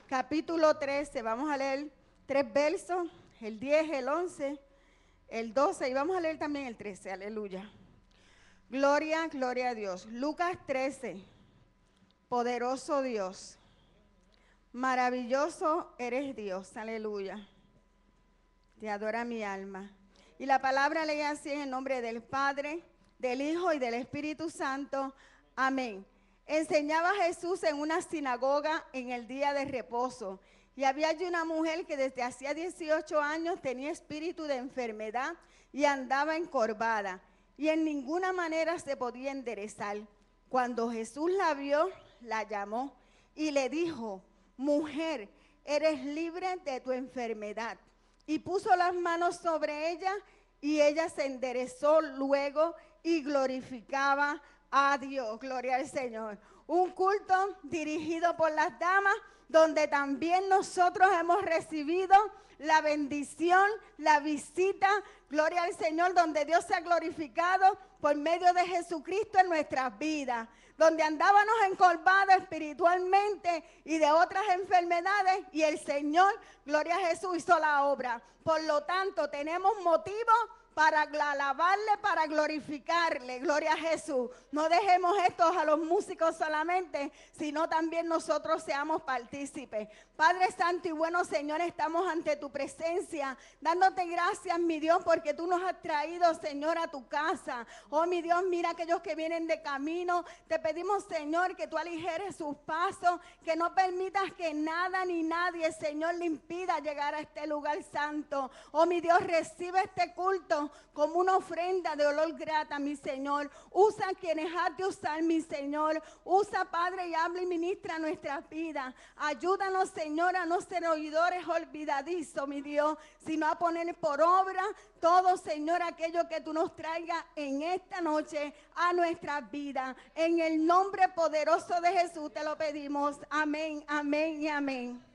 capítulo 13. Vamos a leer 3 versos, el 10, el 11, el 12 y vamos a leer también el 13. Aleluya. Gloria, gloria a Dios. Lucas 13. Poderoso Dios. Maravilloso eres Dios. Aleluya. Te adora mi alma. Y la palabra lee así en el nombre del Padre, del Hijo y del Espíritu Santo. Amén. Enseñaba Jesús en una sinagoga en el día de reposo. Y había allí una mujer que desde hacía 18 años tenía espíritu de enfermedad y andaba encorvada. Y en ninguna manera se podía enderezar. Cuando Jesús la vio, la llamó y le dijo: mujer, eres libre de tu enfermedad. Y puso las manos sobre ella y ella se enderezó luego y glorificaba a Dios. Gloria al Señor. Un culto dirigido por las damas, donde también nosotros hemos recibido la bendición, la visita, gloria al Señor, donde Dios se ha glorificado por medio de Jesucristo en nuestras vidas, donde andábamos encorvados espiritualmente y de otras enfermedades, y el Señor, gloria a Jesús, hizo la obra. Por lo tanto, tenemos motivo para alabarle, para glorificarle, gloria a Jesús. No dejemos esto a los músicos solamente, sino también nosotros seamos partícipes. Padre Santo y bueno, Señor, estamos ante tu presencia, dándote gracias, mi Dios, porque tú nos has traído, Señor, a tu casa. Oh, mi Dios, mira aquellos que vienen de camino. Te pedimos, Señor, que tú aligeres sus pasos, que no permitas que nada ni nadie, Señor, le impida llegar a este lugar santo. Oh, mi Dios, recibe este culto como una ofrenda de olor grata, mi Señor. Usa quienes has de usar, mi Señor. Usa, Padre, y habla y ministra nuestras vidas. Ayúdanos, Señor, a no ser oidores olvidadizos, mi Dios, sino a poner por obra todo, Señor, aquello que tú nos traigas en esta noche a nuestras vidas. En el nombre poderoso de Jesús te lo pedimos. Amén, amén y amén.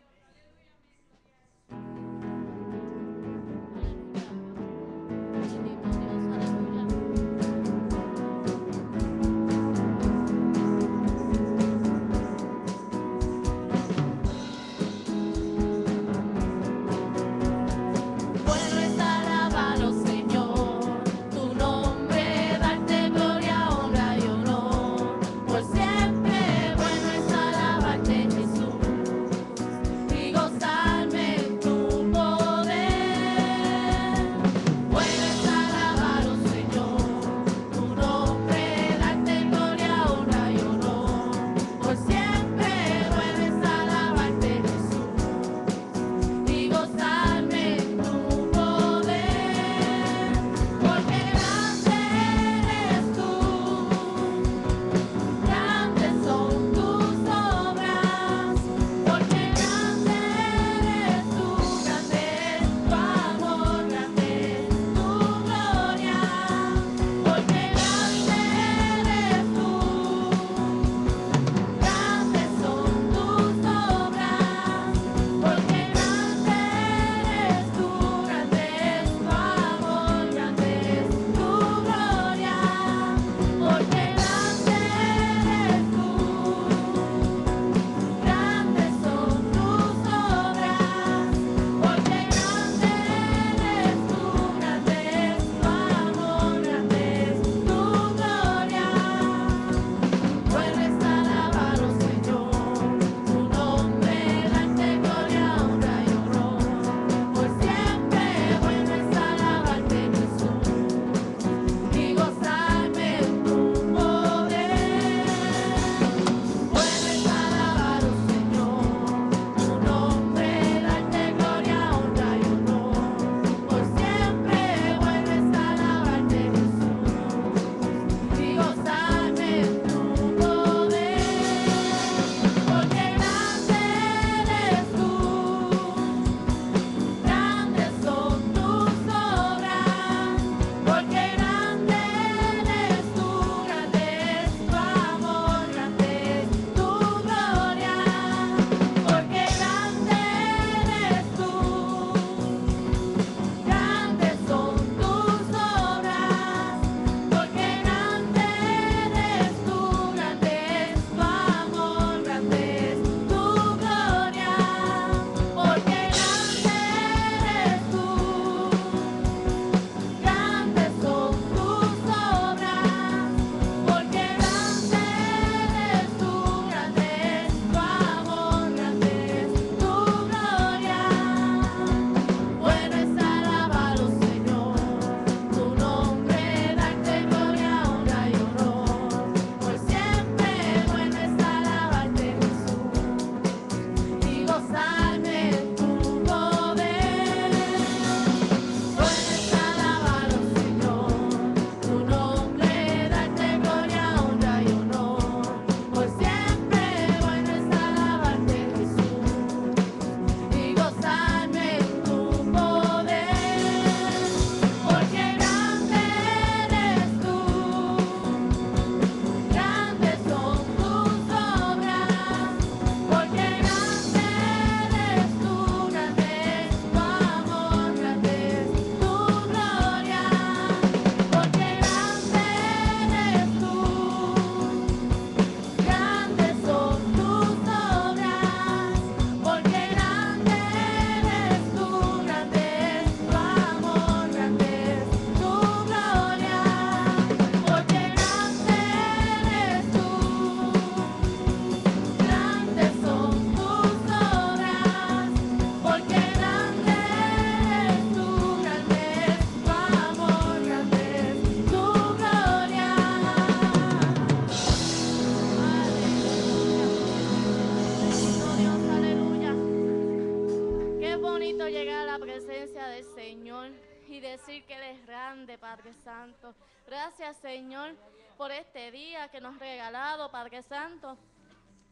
presencia del Señor y decir que Él es grande, Padre Santo. Gracias, Señor, por este día que nos has regalado, Padre Santo.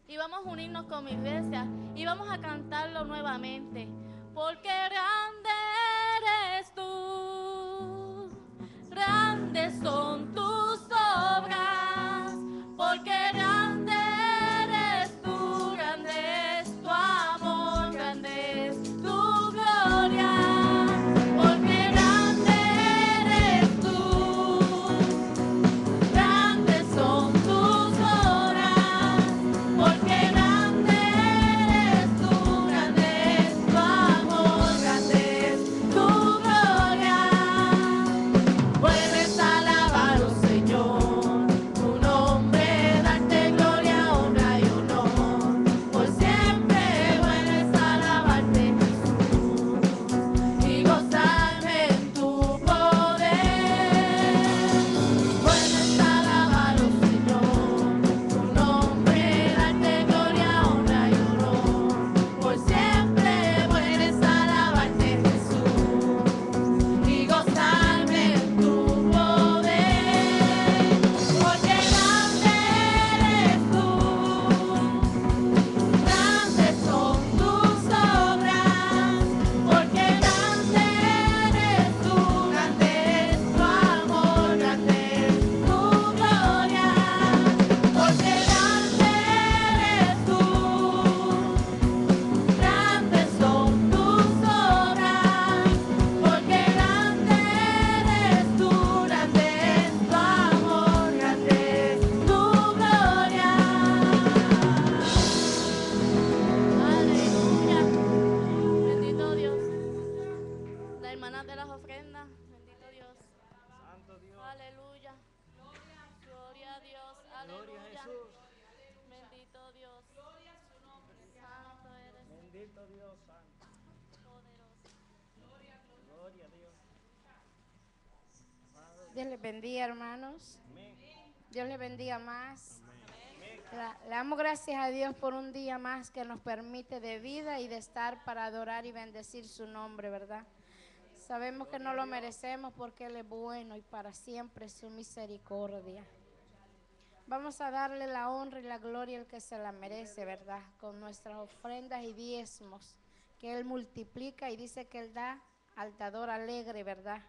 Y vamos a unirnos con mi iglesia y vamos a cantarlo nuevamente. Porque grande eres tú, grandes son tus obras, porque grande eres tú, grande es tu amor, grande es tu gloria. Porque grande eres tú, grandes son tus obras, porque grande eres tú, grande es tu amor, grande es tu gloria. Puedes alabar, oh Señor, tu nombre, darte gloria, honra y honor. Por siempre puedes alabarte, Jesús, y gozarme en tu poder. Puedes alabar, oh Señor, tu nombre, darte gloria, honra y honor. Por siempre puedes alabarte, Jesús, y gozarme en tu poder. Porque grande eres tú, grandes son tus obras. Porque grande eres tú, grande es tu amor, grande es tu gloria. Porque grande eres tú, grandes son tus obras. Porque grande eres tú, grande es tu amor, grande es tu gloria. Aleluya. Bendito Dios. La hermana de las ofrendas. Bendito Dios. Santo Dios. Aleluya. Gloria a Dios. Gloria a Aleluya. Jesús. Bendito Dios. Santo eres, Bendito Dios santo. poderoso. Gloria a Dios. Dios les bendiga, hermanos. Amén. Dios les bendiga más. Amén. Le damos gracias a Dios por un día más que nos permite de vida y de estar para adorar y bendecir su nombre, ¿verdad? Sabemos que no lo merecemos porque Él es bueno y para siempre es su misericordia. Vamos a darle la honra y la gloria al que se la merece, ¿verdad? Con nuestras ofrendas y diezmos que Él multiplica y dice que Él da al dador alegre, ¿verdad?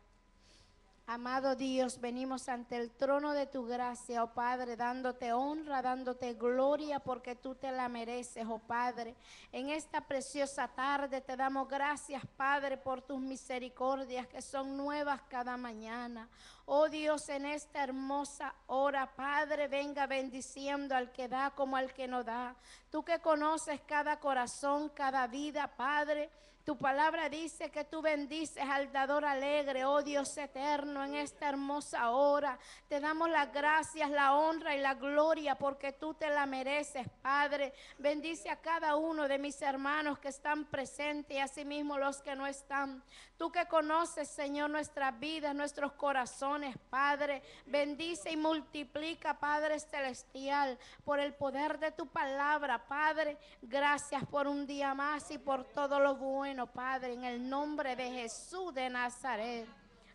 Amado Dios, venimos ante el trono de tu gracia, oh Padre, dándote honra, dándote gloria, porque tú te la mereces, oh Padre. En esta preciosa tarde te damos gracias, Padre, por tus misericordias que son nuevas cada mañana. Oh Dios, en esta hermosa hora, Padre, venga bendiciendo al que da como al que no da. Tú que conoces cada corazón, cada vida, Padre. Tu palabra dice que tú bendices al dador alegre, oh Dios eterno, en esta hermosa hora. Te damos las gracias, la honra y la gloria porque tú te la mereces, Padre. Bendice a cada uno de mis hermanos que están presentes y asimismo los que no están. Tú que conoces, Señor, nuestras vidas, nuestros corazones, Padre. Bendice y multiplica, Padre celestial, por el poder de tu palabra, Padre. Gracias por un día más y por todo lo bueno, Padre, en el nombre de Jesús de Nazaret.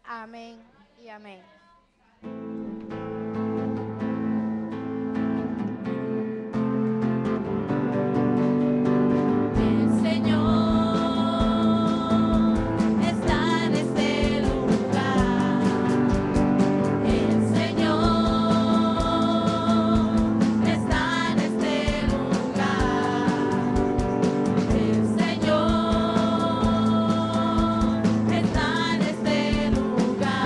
Amén y amén. El Señor está en este lugar. El Señor está en este lugar. El Señor está en este lugar.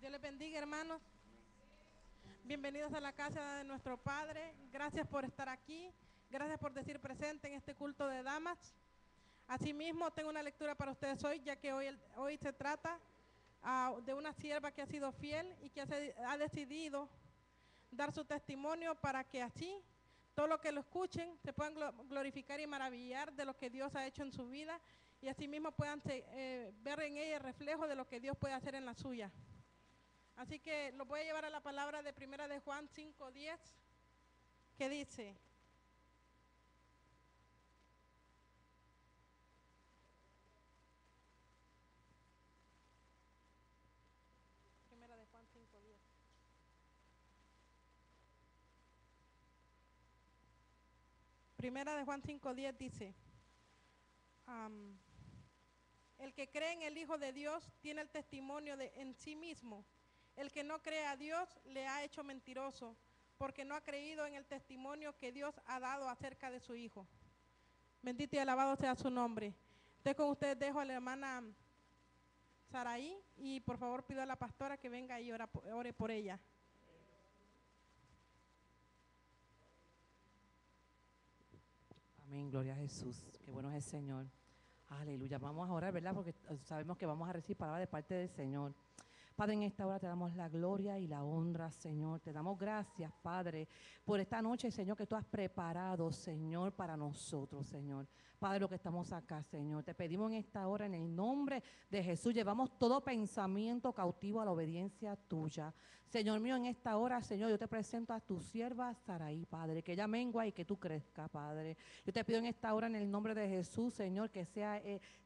Dios les bendiga, hermanos. Bienvenidos a la casa de nuestro Padre. Gracias por estar aquí. Gracias por decir presente en este culto de damas. Asimismo, tengo una lectura para ustedes hoy, ya que hoy se trata de una sierva que ha sido fiel y que ha decidido dar su testimonio para que así todos los que lo escuchen se puedan glorificar y maravillar de lo que Dios ha hecho en su vida y asimismo puedan ver en ella el reflejo de lo que Dios puede hacer en la suya. Así que lo voy a llevar a la palabra de Primera de Juan 5:10, que dice: Primera de Juan 5:10. Primera de Juan 5:10 dice: el que cree en el Hijo de Dios tiene el testimonio en sí mismo. El que no cree a Dios le ha hecho mentiroso, porque no ha creído en el testimonio que Dios ha dado acerca de su Hijo. Bendito y alabado sea su nombre. Entonces con ustedes dejo a la hermana Saraí y por favor pido a la pastora que venga y ore por ella. Amén, gloria a Jesús. Qué bueno es el Señor. Aleluya. Vamos a orar, ¿verdad? Porque sabemos que vamos a recibir palabra de parte del Señor. Padre, en esta hora te damos la gloria y la honra, Señor. Te damos gracias, Padre, por esta noche, Señor, que tú has preparado, Señor, para nosotros, Señor. Padre, lo que estamos acá, Señor, te pedimos en esta hora, en el nombre de Jesús, llevamos todo pensamiento cautivo a la obediencia tuya. Señor mío, en esta hora, Señor, yo te presento a tu sierva Saraí, Padre, que ella mengua y que tú crezcas, Padre. Yo te pido en esta hora, en el nombre de Jesús, Señor, que sea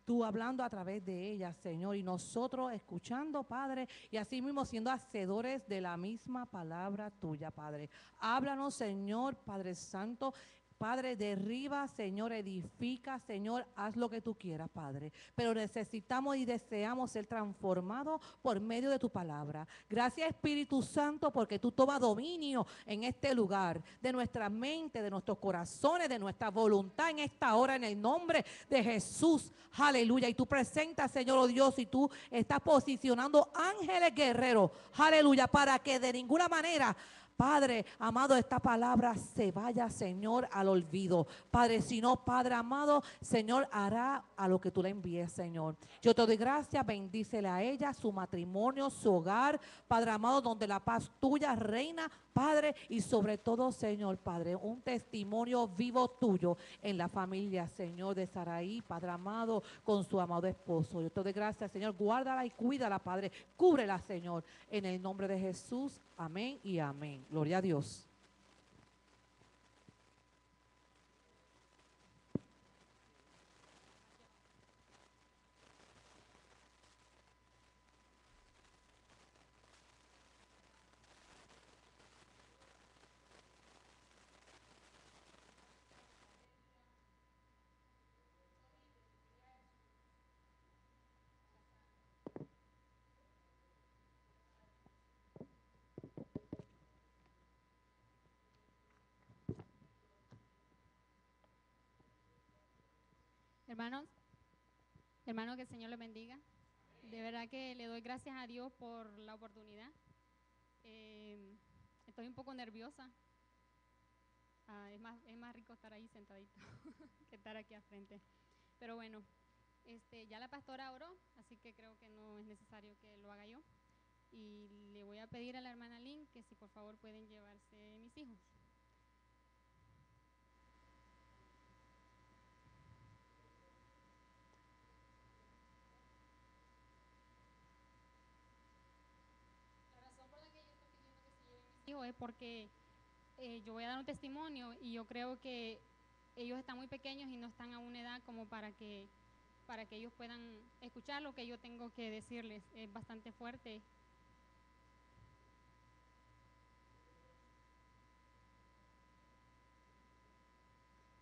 tú hablando a través de ella, Señor, y nosotros escuchando, Padre, y así mismo siendo hacedores de la misma palabra tuya, Padre. Háblanos, Señor, Padre Santo. Padre, derriba, Señor, edifica, Señor, haz lo que tú quieras, Padre. Pero necesitamos y deseamos ser transformados por medio de tu palabra. Gracias, Espíritu Santo, porque tú tomas dominio en este lugar, de nuestra mente, de nuestros corazones, de nuestra voluntad en esta hora, en el nombre de Jesús. Aleluya. Y tú presentas, Señor, oh Dios, y tú estás posicionando ángeles guerreros. Aleluya. Para que de ninguna manera, Padre amado, esta palabra se vaya, Señor, al olvido. Padre, si no, Padre amado, Señor, hará a lo que tú le envíes, Señor. Yo te doy gracias, bendícele a ella, su matrimonio, su hogar, Padre amado, donde la paz tuya reina, Padre, y sobre todo, Señor, Padre, un testimonio vivo tuyo en la familia, Señor, de Saraí, Padre amado, con su amado esposo. Yo te doy gracias, Señor, guárdala y cuídala, Padre, cúbrela, Señor, en el nombre de Jesús. Amén y amén. Gloria a Dios. Hermanos, hermanos, que el Señor les bendiga. De verdad que le doy gracias a Dios por la oportunidad. Estoy un poco nerviosa. Es más rico estar ahí sentadito que estar aquí al frente. Pero bueno, ya la pastora oró, así que creo que no es necesario que lo haga yo. Y le voy a pedir a la hermana Lynn que si por favor pueden llevarse mis hijos. Es porque yo voy a dar un testimonio y yo creo que ellos están muy pequeños y no están a una edad como para que ellos puedan escuchar lo que yo tengo que decirles. Es bastante fuerte.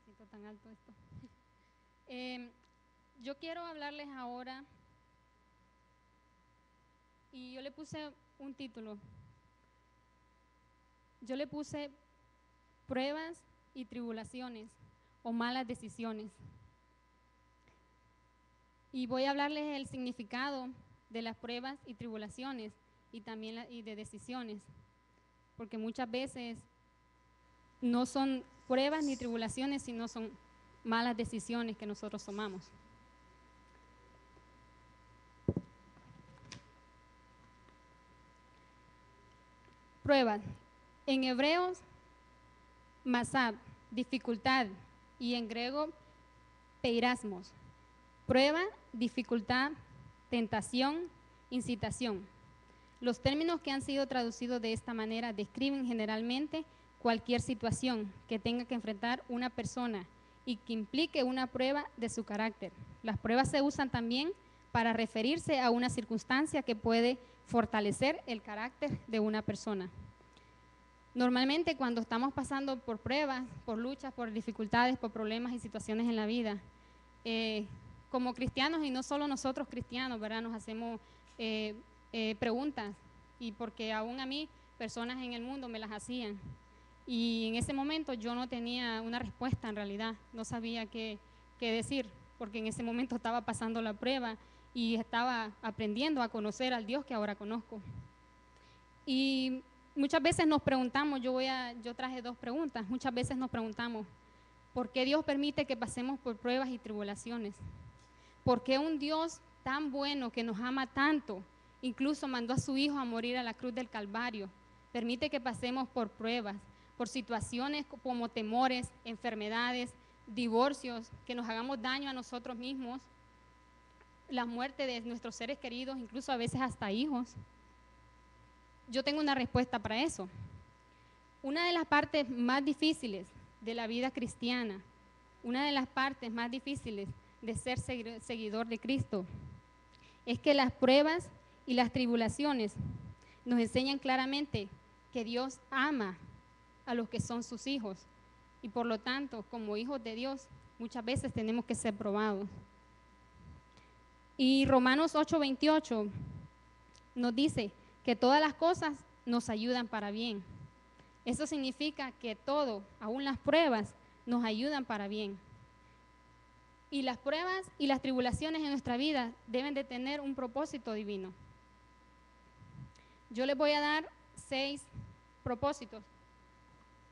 Siento tan alto esto. Yo quiero hablarles ahora y yo le puse un título. Yo le puse pruebas y tribulaciones o malas decisiones. Y voy a hablarles el significado de las pruebas y tribulaciones y también y de decisiones, porque muchas veces no son pruebas ni tribulaciones, sino son malas decisiones que nosotros tomamos. Pruebas. En hebreos, masab, dificultad, y en griego, peirasmos. Prueba, dificultad, tentación, incitación. Los términos que han sido traducidos de esta manera describen generalmente cualquier situación que tenga que enfrentar una persona y que implique una prueba de su carácter. Las pruebas se usan también para referirse a una circunstancia que puede fortalecer el carácter de una persona. Normalmente cuando estamos pasando por pruebas, por luchas, por dificultades, por problemas y situaciones en la vida, como cristianos, y no solo nosotros cristianos, ¿verdad? Nos hacemos preguntas, y porque aún a mí personas en el mundo me las hacían, y en ese momento yo no tenía una respuesta en realidad, no sabía qué decir, porque en ese momento estaba pasando la prueba y estaba aprendiendo a conocer al Dios que ahora conozco. Y muchas veces nos preguntamos, yo traje 2 preguntas, muchas veces nos preguntamos, ¿por qué Dios permite que pasemos por pruebas y tribulaciones? ¿Por qué un Dios tan bueno, que nos ama tanto, incluso mandó a su Hijo a morir a la cruz del Calvario, permite que pasemos por pruebas, por situaciones como temores, enfermedades, divorcios, que nos hagamos daño a nosotros mismos, la muerte de nuestros seres queridos, incluso a veces hasta hijos? Yo tengo una respuesta para eso. Una de las partes más difíciles de la vida cristiana, una de las partes más difíciles de ser seguidor de Cristo, es que las pruebas y las tribulaciones nos enseñan claramente que Dios ama a los que son sus hijos, y por lo tanto, como hijos de Dios, muchas veces tenemos que ser probados. Y Romanos 8:28 nos dice que todas las cosas nos ayudan para bien. Eso significa que todo, aún las pruebas, nos ayudan para bien. Y las pruebas y las tribulaciones en nuestra vida deben de tener un propósito divino. Yo les voy a dar 6 propósitos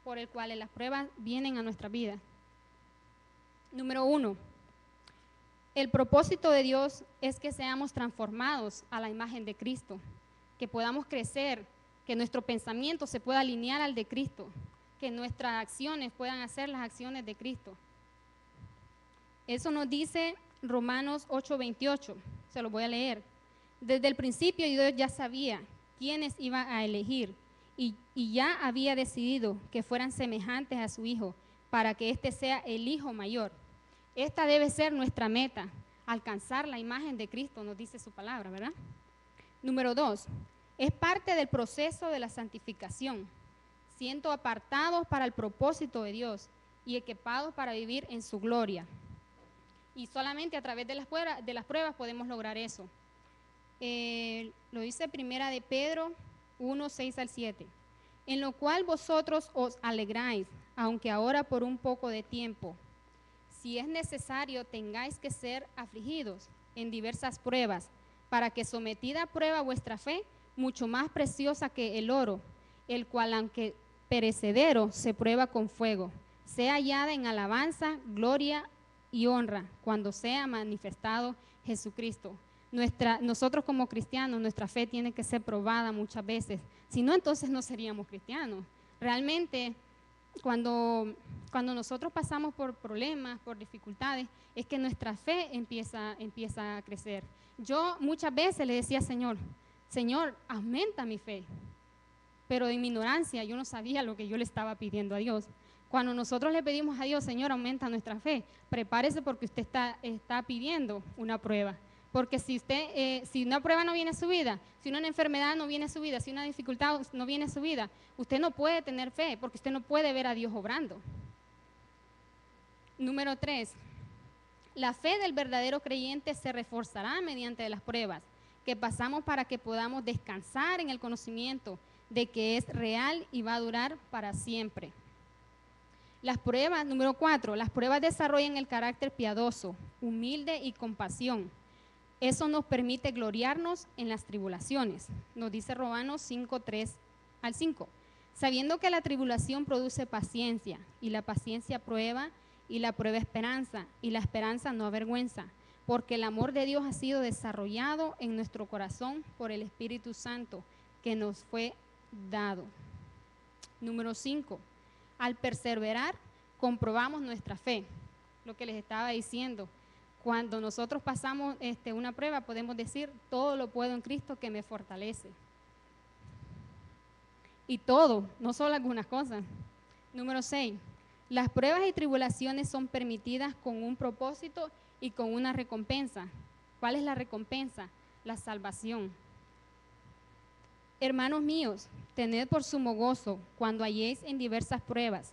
por el cuales las pruebas vienen a nuestra vida. Número 1, el propósito de Dios es que seamos transformados a la imagen de Cristo, que podamos crecer, que nuestro pensamiento se pueda alinear al de Cristo, que nuestras acciones puedan hacer las acciones de Cristo. Eso nos dice Romanos 8:28, se lo voy a leer. Desde el principio Dios ya sabía quiénes iba a elegir y ya había decidido que fueran semejantes a su Hijo, para que éste sea el Hijo mayor. Esta debe ser nuestra meta, alcanzar la imagen de Cristo, nos dice su palabra, ¿verdad? Número 2, es parte del proceso de la santificación, siendo apartados para el propósito de Dios y equipados para vivir en su gloria. Y solamente a través de las pruebas podemos lograr eso. Lo dice Primera de Pedro 1:6-7, en lo cual vosotros os alegráis, aunque ahora por un poco de tiempo, si es necesario, tengáis que ser afligidos en diversas pruebas, para que sometida a prueba vuestra fe, mucho más preciosa que el oro, el cual aunque perecedero se prueba con fuego, sea hallada en alabanza, gloria y honra cuando sea manifestado Jesucristo. Nosotros como cristianos, nuestra fe tiene que ser probada muchas veces, si no, entonces no seríamos cristianos. Realmente, cuando nosotros pasamos por problemas, por dificultades, es que nuestra fe empieza a crecer. Yo muchas veces le decía, Señor, aumenta mi fe, pero en mi ignorancia yo no sabía lo que yo le estaba pidiendo a Dios. Cuando nosotros le pedimos a Dios, Señor, aumenta nuestra fe, prepárese porque usted está pidiendo una prueba. Porque si una prueba no viene a su vida, si una enfermedad no viene a su vida, si una dificultad no viene a su vida, usted no puede tener fe, porque usted no puede ver a Dios obrando. Número 3, la fe del verdadero creyente se reforzará mediante las pruebas que pasamos, para que podamos descansar en el conocimiento de que es real y va a durar para siempre. Las pruebas, número 4, las pruebas desarrollan el carácter piadoso, humilde y compasión. Eso nos permite gloriarnos en las tribulaciones. Nos dice Romanos 5, 3 al 5. Sabiendo que la tribulación produce paciencia, y la paciencia prueba, y la prueba esperanza, y la esperanza no avergüenza, porque el amor de Dios ha sido desarrollado en nuestro corazón por el Espíritu Santo que nos fue dado. Número 5. Al perseverar, comprobamos nuestra fe. Lo que les estaba diciendo. Cuando nosotros pasamos una prueba, podemos decir, todo lo puedo en Cristo que me fortalece. Y todo, no solo algunas cosas. Número 6. Las pruebas y tribulaciones son permitidas con un propósito y con una recompensa. ¿Cuál es la recompensa? La salvación. Hermanos míos, tened por sumo gozo cuando halléis en diversas pruebas,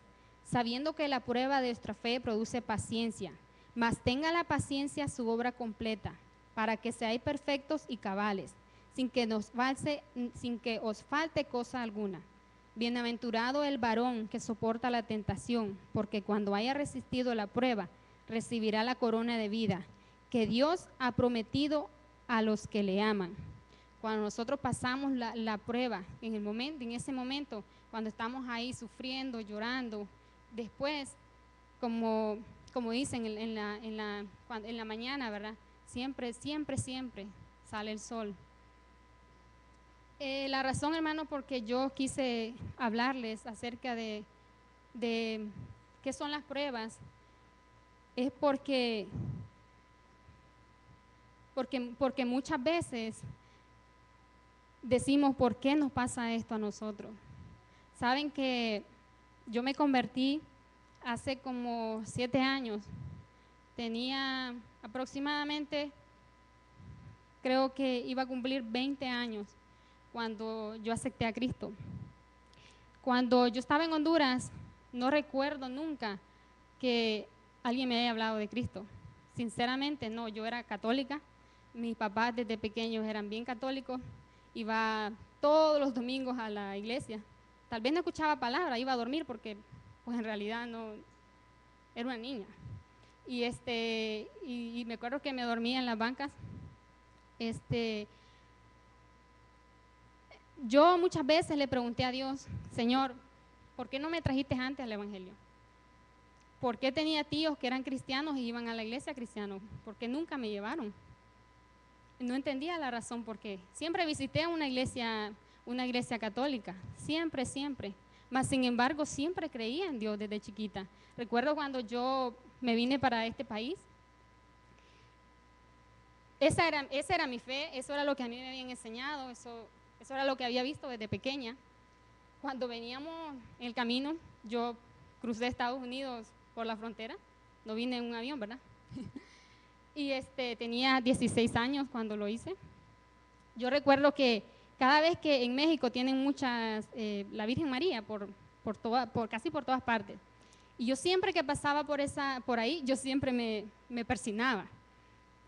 sabiendo que la prueba de vuestra fe produce paciencia, mas tenga la paciencia su obra completa, para que seáis perfectos y cabales, sin que os falte cosa alguna. Bienaventurado el varón que soporta la tentación, porque cuando haya resistido la prueba, recibirá la corona de vida, que Dios ha prometido a los que le aman. Cuando nosotros pasamos la prueba, en ese momento, cuando estamos ahí sufriendo, llorando, después, como dicen en la mañana, ¿verdad? Siempre sale el sol. La razón, hermano, porque yo quise hablarles acerca de qué son las pruebas, es porque muchas veces decimos, ¿por qué nos pasa esto a nosotros? Saben que yo me convertí hace como 7 años. Tenía aproximadamente, creo que iba a cumplir 20 años cuando yo acepté a Cristo. Cuando yo estaba en Honduras, no recuerdo nunca que alguien me haya hablado de Cristo. Sinceramente, no, yo era católica. Mis papás desde pequeños eran bien católicos. Iba todos los domingos a la iglesia. Tal vez no escuchaba palabra, iba a dormir porque pues en realidad no, era una niña. Y me acuerdo que me dormía en las bancas. Yo muchas veces le pregunté a Dios, Señor, ¿por qué no me trajiste antes al Evangelio? ¿Por qué tenía tíos que eran cristianos y iban a la iglesia cristiana? ¿Por qué nunca me llevaron? No entendía la razón por qué. Siempre visité una iglesia católica, siempre. Mas sin embargo, siempre creía en Dios desde chiquita. Recuerdo cuando yo me vine para este país, esa era mi fe, eso era lo que a mí me habían enseñado, eso era lo que había visto desde pequeña. Cuando veníamos en el camino, yo crucé Estados Unidos por la frontera, no vine en un avión, ¿verdad? Y tenía 16 años cuando lo hice. Yo recuerdo que cada vez que en México tienen muchas, la Virgen María casi por todas partes. Y yo siempre que pasaba por ahí, yo siempre me persignaba.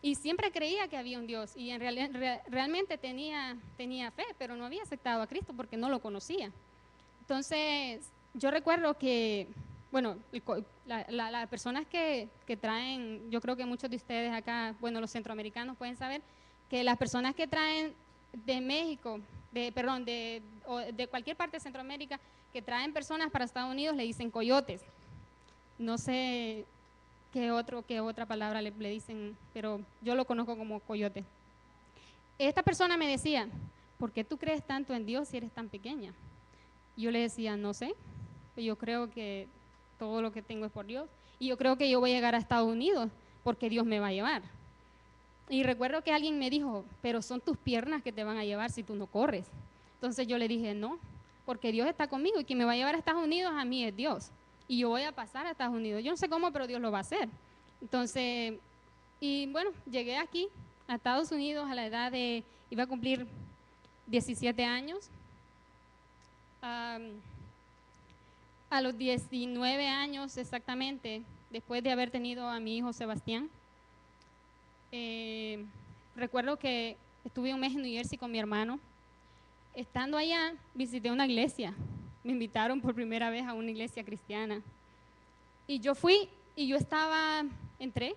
Y siempre creía que había un Dios. Y realmente tenía fe, pero no había aceptado a Cristo porque no lo conocía. Entonces, yo recuerdo que, bueno, las personas que traen, yo creo que muchos de ustedes acá, bueno, los centroamericanos pueden saber que las personas que traen de México, de cualquier parte de Centroamérica, que traen personas para Estados Unidos, le dicen coyotes. No sé qué otra palabra le dicen, pero yo lo conozco como coyote. Esta persona me decía, ¿por qué tú crees tanto en Dios si eres tan pequeña? Yo le decía, no sé, yo creo que todo lo que tengo es por Dios. Y yo creo que yo voy a llegar a Estados Unidos porque Dios me va a llevar. Y recuerdo que alguien me dijo, pero son tus piernas que te van a llevar si tú no corres. Entonces yo le dije, no, porque Dios está conmigo y quien me va a llevar a Estados Unidos a mí es Dios. Y yo voy a pasar a Estados Unidos. Yo no sé cómo, pero Dios lo va a hacer. Entonces, y bueno, llegué aquí a Estados Unidos a la edad de, iba a cumplir 17 años. A los 19 años exactamente, después de haber tenido a mi hijo Sebastián, recuerdo que estuve un mes en New Jersey con mi hermano. Estando allá, visité una iglesia. Me invitaron por primera vez a una iglesia cristiana. Y yo fui y entré.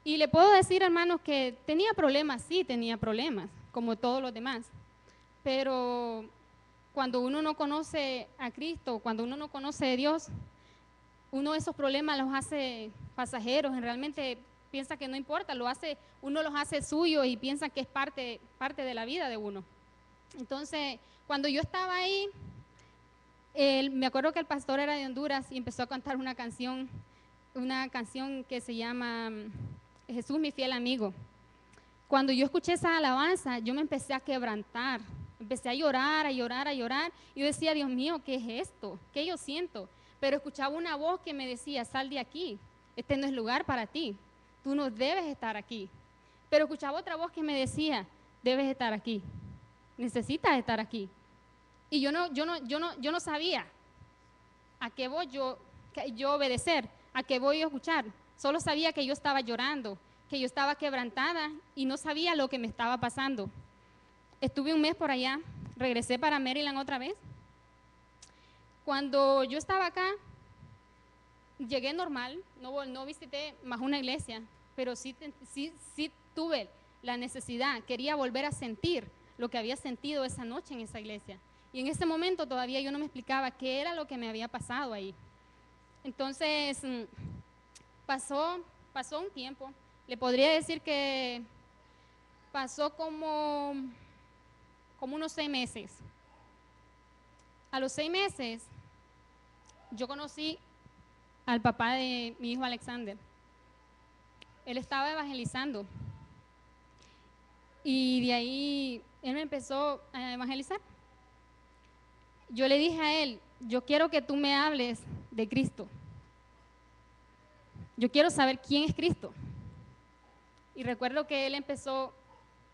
Y le puedo decir, hermanos, que tenía problemas, sí, tenía problemas, como todos los demás. Pero cuando uno no conoce a Cristo, cuando uno no conoce a Dios, uno de esos problemas los hace pasajeros, realmente piensa que no importa, uno los hace suyos y piensa que es parte de la vida de uno. Entonces, cuando yo estaba ahí, me acuerdo que el pastor era de Honduras y empezó a cantar una canción que se llama Jesús, mi fiel amigo. Cuando yo escuché esa alabanza, yo me empecé a quebrantar, empecé a llorar, a llorar, a llorar. Y yo decía, Dios mío, ¿qué es esto? ¿Qué yo siento? Pero escuchaba una voz que me decía, sal de aquí, este no es lugar para ti, tú no debes estar aquí. Pero escuchaba otra voz que me decía, debes estar aquí, necesitas estar aquí. Y yo no sabía a qué voy yo obedecer, a qué voy a escuchar. Solo sabía que yo estaba llorando, que yo estaba quebrantada y no sabía lo que me estaba pasando. Estuve un mes por allá, regresé para Maryland otra vez. Cuando yo estaba acá, llegué normal, no visité más una iglesia, pero sí tuve la necesidad, quería volver a sentir lo que había sentido esa noche en esa iglesia. Y en ese momento todavía yo no me explicaba qué era lo que me había pasado ahí. Entonces, pasó un tiempo, le podría decir que pasó como unos 6 meses. A los 6 meses, yo conocí al papá de mi hijo Alexander. Él estaba evangelizando. Y de ahí, él me empezó a evangelizar. Yo le dije a él, yo quiero que tú me hables de Cristo. Yo quiero saber quién es Cristo. Y recuerdo que él empezó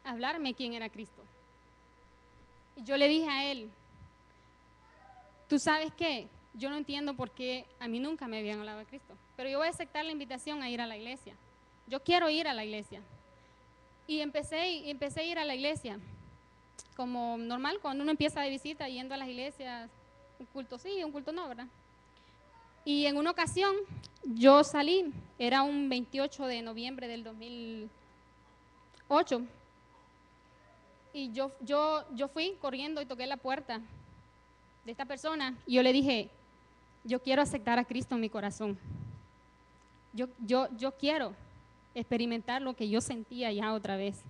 a hablarme quién era Cristo. Y yo le dije a él, ¿tú sabes qué? Yo no entiendo por qué a mí nunca me habían hablado de Cristo, pero yo voy a aceptar la invitación a ir a la iglesia. Yo quiero ir a la iglesia. Y empecé a ir a la iglesia, como normal, cuando uno empieza de visita, yendo a las iglesias, un culto sí, un culto no, ¿verdad? Y en una ocasión, yo salí, era un 28 de noviembre del 2008, y yo fui corriendo y toqué la puerta de esta persona, y yo le dije, yo quiero aceptar a Cristo en mi corazón. Yo quiero experimentar lo que yo sentía ya otra vez.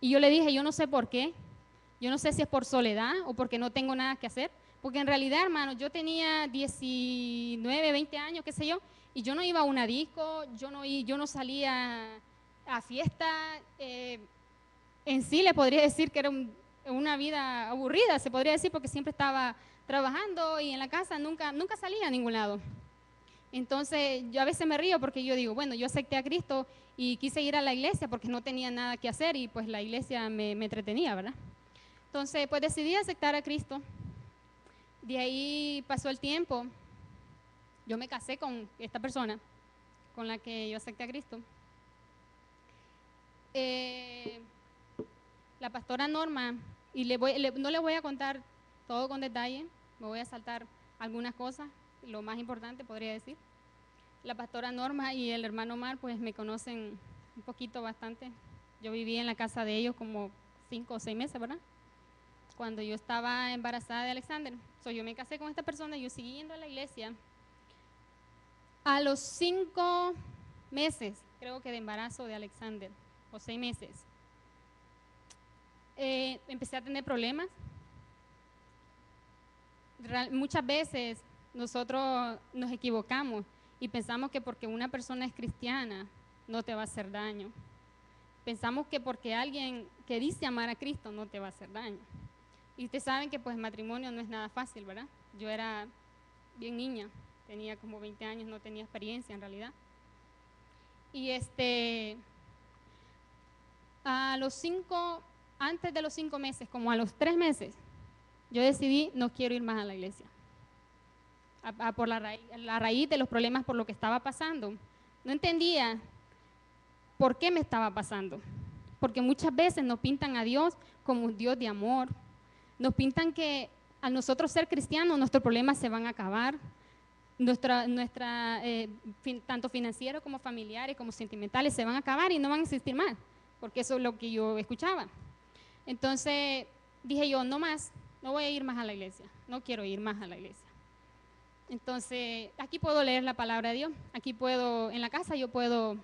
Y yo le dije, yo no sé por qué, yo no sé si es por soledad o porque no tengo nada que hacer, porque en realidad, hermano, yo tenía 19, 20 años, qué sé yo, y yo no iba a una disco, yo no salía a fiesta, en sí le podría decir que era una vida aburrida, se podría decir, porque siempre estaba trabajando y en la casa nunca salía a ningún lado. Entonces yo a veces me río porque yo digo, bueno, yo acepté a Cristo y quise ir a la iglesia porque no tenía nada que hacer y pues la iglesia me entretenía, ¿verdad? Entonces pues decidí aceptar a Cristo. De ahí pasó el tiempo, yo me casé con esta persona con la que yo acepté a Cristo. La pastora Norma, y no le voy a contar todo con detalle, me voy a saltar algunas cosas, lo más importante podría decir. La pastora Norma y el hermano Omar pues me conocen un poquito, bastante. Yo viví en la casa de ellos como 5 o 6 meses, ¿verdad? Cuando yo estaba embarazada de Alexander. Yo me casé con esta persona y yo seguí yendo a la iglesia. A los 5 meses, creo que de embarazo de Alexander, o 6 meses, empecé a tener problemas. Muchas veces nosotros nos equivocamos y pensamos que porque una persona es cristiana no te va a hacer daño. Pensamos que porque alguien que dice amar a Cristo no te va a hacer daño. Y ustedes saben que pues el matrimonio no es nada fácil, ¿verdad? Yo era bien niña, tenía como 20 años, no tenía experiencia en realidad. Y antes de los 5 meses, como a los 3 meses, yo decidí no quiero ir más a la iglesia. Por la raíz de los problemas por lo que estaba pasando. No entendía por qué me estaba pasando. Porque muchas veces nos pintan a Dios como un Dios de amor. Nos pintan que al nosotros ser cristianos nuestros problemas se van a acabar. tanto financieros como familiares, como sentimentales, se van a acabar y no van a existir más, porque eso es lo que yo escuchaba. Entonces dije yo, no más, no voy a ir más a la iglesia, no quiero ir más a la iglesia. Entonces aquí puedo leer la palabra de Dios, aquí puedo, en la casa yo puedo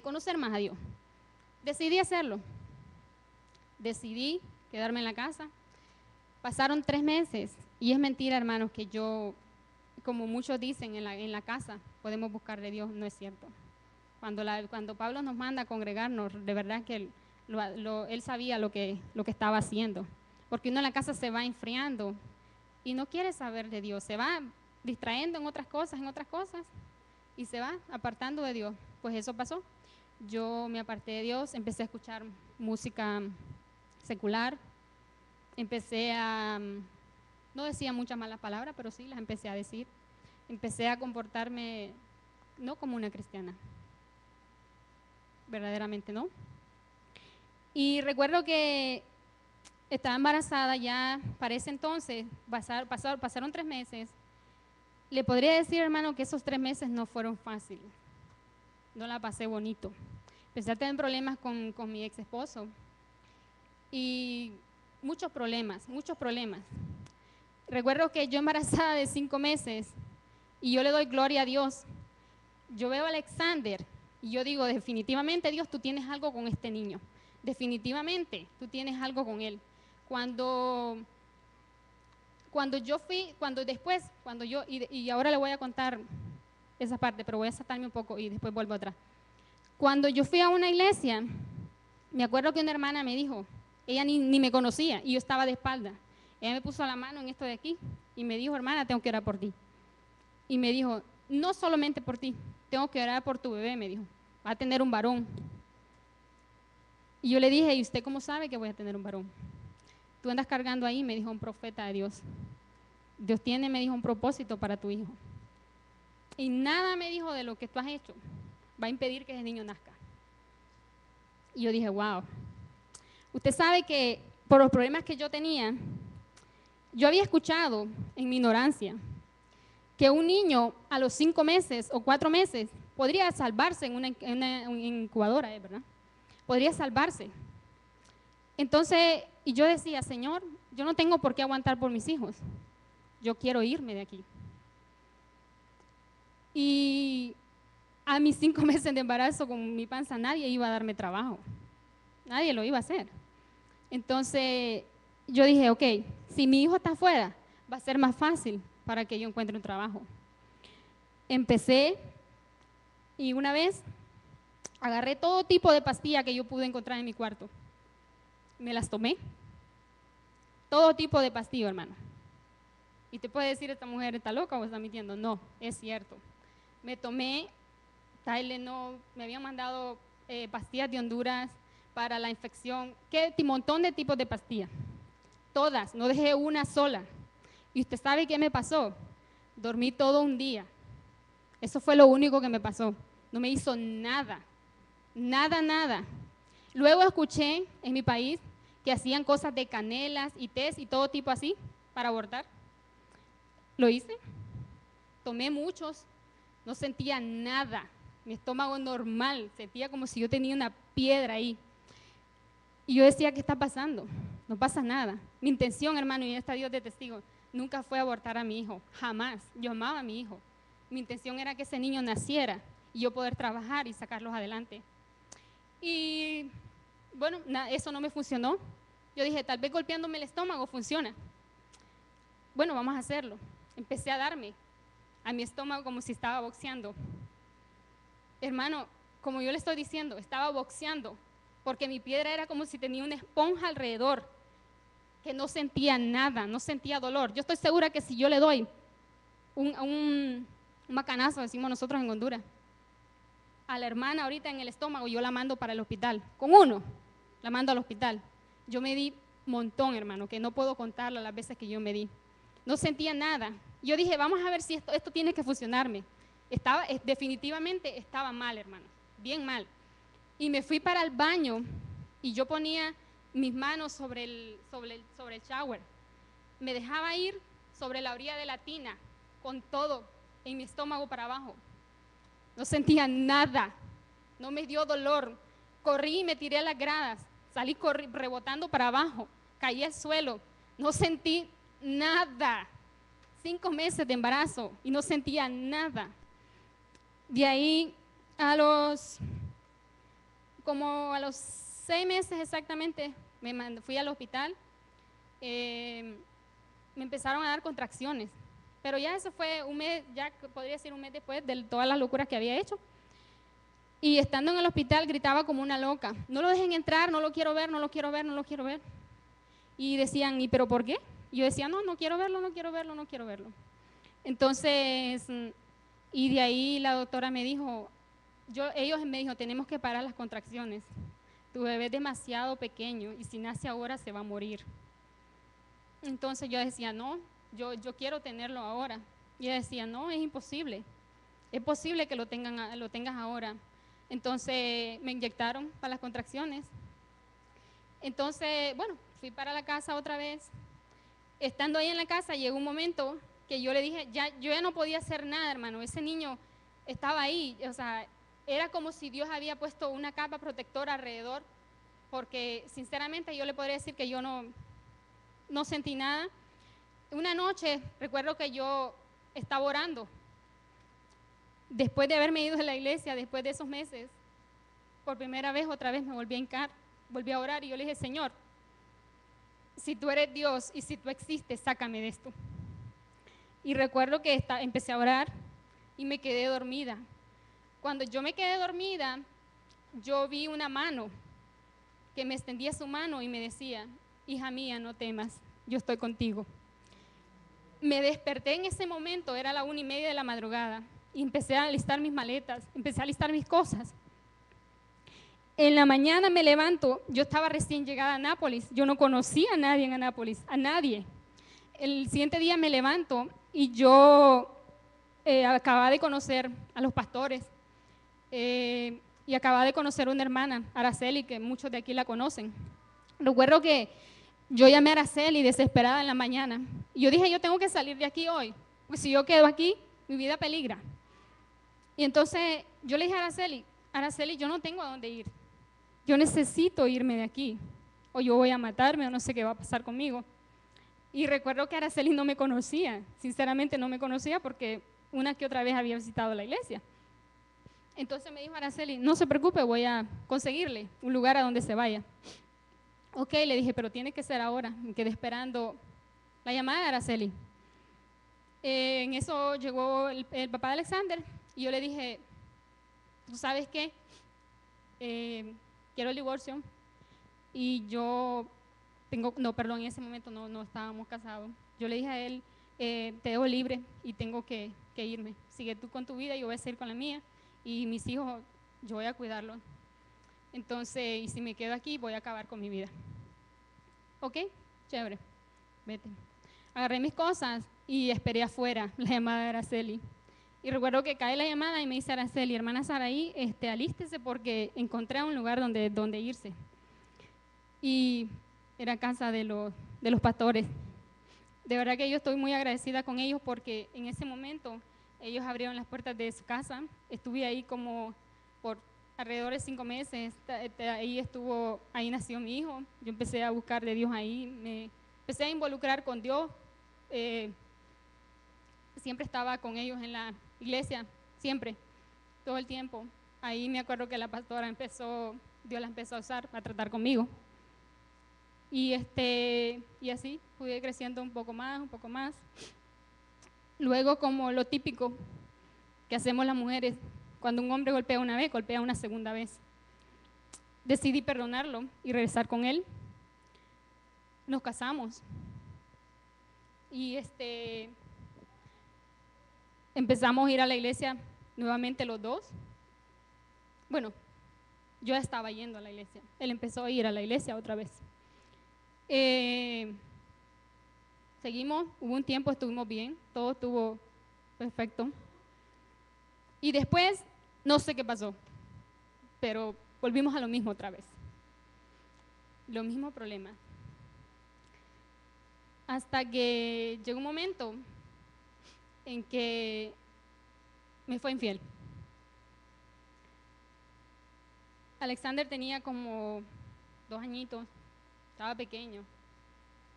conocer más a Dios. Decidí hacerlo, decidí quedarme en la casa. Pasaron 3 meses y es mentira, hermanos, que yo, como muchos dicen, en la casa podemos buscar de Dios, no es cierto. Cuando Pablo nos manda a congregarnos, de verdad que él sabía lo que estaba haciendo, porque uno en la casa se va enfriando y no quiere saber de Dios, se va distrayendo en otras cosas y se va apartando de Dios. Pues eso pasó. Yo me aparté de Dios, empecé a escuchar música secular, empecé a, no decía muchas malas palabras, pero sí las empecé a decir. Empecé a comportarme no como una cristiana, verdaderamente no. Y recuerdo que estaba embarazada ya para ese entonces, pasaron 3 meses. Le podría decir, hermano, que esos 3 meses no fueron fáciles, no la pasé bonito. Empecé a tener problemas con mi ex esposo y muchos problemas. Recuerdo que yo embarazada de 5 meses y yo le doy gloria a Dios. Yo veo a Alexander y yo digo, definitivamente Dios, tú tienes algo con este niño. Definitivamente tú tienes algo con él. Cuando yo, y ahora le voy a contar esa parte, pero voy a saltarme un poco y después vuelvo atrás. Cuando yo fui a una iglesia, me acuerdo que una hermana me dijo, ella ni me conocía y yo estaba de espalda. Ella me puso la mano en esto de aquí y me dijo, hermana, tengo que orar por ti. Y me dijo, no solamente por ti, tengo que orar por tu bebé, me dijo, va a tener un varón. Y yo le dije, ¿y usted cómo sabe que voy a tener un varón? Tú andas cargando ahí, me dijo un profeta de Dios. Dios tiene, me dijo, un propósito para tu hijo. Y nada me dijo de lo que tú has hecho va a impedir que ese niño nazca. Y yo dije, wow. Usted sabe que por los problemas que yo tenía, yo había escuchado en mi ignorancia que un niño a los 5 meses o 4 meses podría salvarse en una incubadora, ¿verdad? Podría salvarse. Entonces, y yo decía, Señor, yo no tengo por qué aguantar por mis hijos. Yo quiero irme de aquí. Y a mis 5 meses de embarazo con mi panza, nadie iba a darme trabajo. Nadie lo iba a hacer. Entonces, yo dije, ok, si mi hijo está afuera, va a ser más fácil para que yo encuentre un trabajo. Empecé y una vez agarré todo tipo de pastillas que yo pude encontrar en mi cuarto. Me las tomé. Todo tipo de pastillas, hermano. Y te puede decir, esta mujer está loca o está mintiendo. No, es cierto. Me tomé Tylenol, me habían mandado pastillas de Honduras para la infección, un montón de tipos de pastillas. Todas, no dejé una sola. Y usted sabe qué me pasó. Dormí todo un día. Eso fue lo único que me pasó. No me hizo nada. Nada. Luego escuché en mi país que hacían cosas de canelas y tés y todo tipo así para abortar. Lo hice. Tomé muchos. No sentía nada. Mi estómago normal. Sentía como si yo tenía una piedra ahí. Y yo decía, ¿qué está pasando? No pasa nada. Mi intención, hermano, y está Dios de testigo, nunca fue abortar a mi hijo. Jamás. Yo amaba a mi hijo. Mi intención era que ese niño naciera y yo poder trabajar y sacarlos adelante. Y bueno, eso no me funcionó. Yo dije, tal vez golpeándome el estómago funciona. Bueno, vamos a hacerlo. Empecé a darme a mi estómago como si estaba boxeando. Hermano, como yo le estoy diciendo, estaba boxeando, porque mi piedra era como si tenía una esponja alrededor, que no sentía nada, no sentía dolor. Yo estoy segura que si yo le doy un macanazo, decimos nosotros en Honduras, a la hermana ahorita en el estómago, yo la mando para el hospital. Con uno, la mando al hospital. Yo me di montón, hermano, que no puedo contarlo las veces que yo me di. No sentía nada. Yo dije, vamos a ver si esto tiene que funcionarme. Definitivamente estaba mal, hermano, bien mal. Y me fui para el baño y yo ponía mis manos sobre el shower. Me dejaba ir sobre la orilla de la tina con todo en mi estómago para abajo. No sentía nada, no me dio dolor. Corrí y me tiré a las gradas, salí rebotando para abajo, caí al suelo, no sentí nada. 5 meses de embarazo y no sentía nada. De ahí como a los 6 meses exactamente, fui al hospital, me empezaron a dar contracciones, pero ya eso fue un mes, ya podría decir un mes después de todas las locuras que había hecho. Y estando en el hospital gritaba como una loca, no lo dejen entrar, no lo quiero ver, no lo quiero ver, no lo quiero ver. Y decían, ¿y pero por qué? Y yo decía, no quiero verlo, no quiero verlo, no quiero verlo. Entonces, y de ahí la doctora me dijo, ellos me dijo, tenemos que parar las contracciones. Tu bebé es demasiado pequeño y si nace ahora se va a morir. Entonces yo decía, no, yo quiero tenerlo ahora. Y ella decía, no, es imposible. Es posible que lo tengas ahora. Entonces me inyectaron para las contracciones. Entonces, bueno, fui para la casa otra vez. Estando ahí en la casa llegó un momento que yo le dije, yo ya no podía hacer nada, hermano. Ese niño estaba ahí, o sea, era como si Dios había puesto una capa protectora alrededor, porque sinceramente yo le podría decir que yo no sentí nada. Una noche recuerdo que yo estaba orando, después de haberme ido de la iglesia, después de esos meses, por primera vez otra vez me volví a hincar, volví a orar y yo le dije, Señor, si tú eres Dios y si tú existes, sácame de esto. Y recuerdo que empecé a orar y me quedé dormida. Cuando yo me quedé dormida, yo vi una mano que me extendía su mano y me decía, hija mía, no temas, yo estoy contigo. Me desperté en ese momento, era la 1:30 de la madrugada, y empecé a alistar mis maletas, empecé a alistar mis cosas. En la mañana me levanto, yo estaba recién llegada a Anápolis, yo no conocía a nadie en Anápolis, a nadie. El siguiente día me levanto y yo acababa de conocer a los pastores y acababa de conocer una hermana, Araceli, que muchos de aquí la conocen. Recuerdo que yo llamé a Araceli desesperada en la mañana y yo dije, yo tengo que salir de aquí hoy, porque si yo quedo aquí, mi vida peligra. Y entonces yo le dije a Araceli, yo no tengo a dónde ir. Yo necesito irme de aquí, o yo voy a matarme, o no sé qué va a pasar conmigo. Y recuerdo que Araceli no me conocía, sinceramente no me conocía porque una que otra vez había visitado la iglesia. Entonces me dijo Araceli, no se preocupe, voy a conseguirle un lugar a donde se vaya. Ok, le dije, pero tiene que ser ahora. Me quedé esperando la llamada de Araceli. En eso llegó el papá de Alexander y yo le dije, ¿tú sabes qué? Quiero el divorcio y yo en ese momento no estábamos casados. Yo le dije a él, te dejo libre y tengo que irme. Sigue tú con tu vida, yo voy a seguir con la mía y mis hijos, yo voy a cuidarlos. Entonces, y si me quedo aquí, voy a acabar con mi vida. Ok, chévere, vete. Agarré mis cosas y esperé afuera la llamada de Araceli. Y recuerdo que cae la llamada y me dice Araceli, hermana Saraí, alístese porque encontré un lugar donde irse. Y era casa de los pastores. De verdad que yo estoy muy agradecida con ellos porque en ese momento ellos abrieron las puertas de su casa. Estuve ahí como por alrededor de 5 meses. Ahí nació mi hijo. Yo empecé a buscar de Dios ahí. Me empecé a involucrar con Dios. Siempre estaba con ellos en la iglesia, siempre, todo el tiempo. Ahí me acuerdo que la pastora Dios la empezó a usar para tratar conmigo. Y así pude creciendo un poco más. Luego, como lo típico que hacemos las mujeres, cuando un hombre golpea una vez, golpea una segunda vez. Decidí perdonarlo y regresar con él. Nos casamos. Y empezamos a ir a la iglesia nuevamente los dos. Bueno, yo estaba yendo a la iglesia. Él empezó a ir a la iglesia otra vez. Seguimos, hubo un tiempo, estuvimos bien, todo estuvo perfecto. Y después, no sé qué pasó, pero volvimos a lo mismo otra vez. Lo mismo problema. Hasta que llegó un momento en que me fue infiel. Alexander tenía como 2 añitos, estaba pequeño.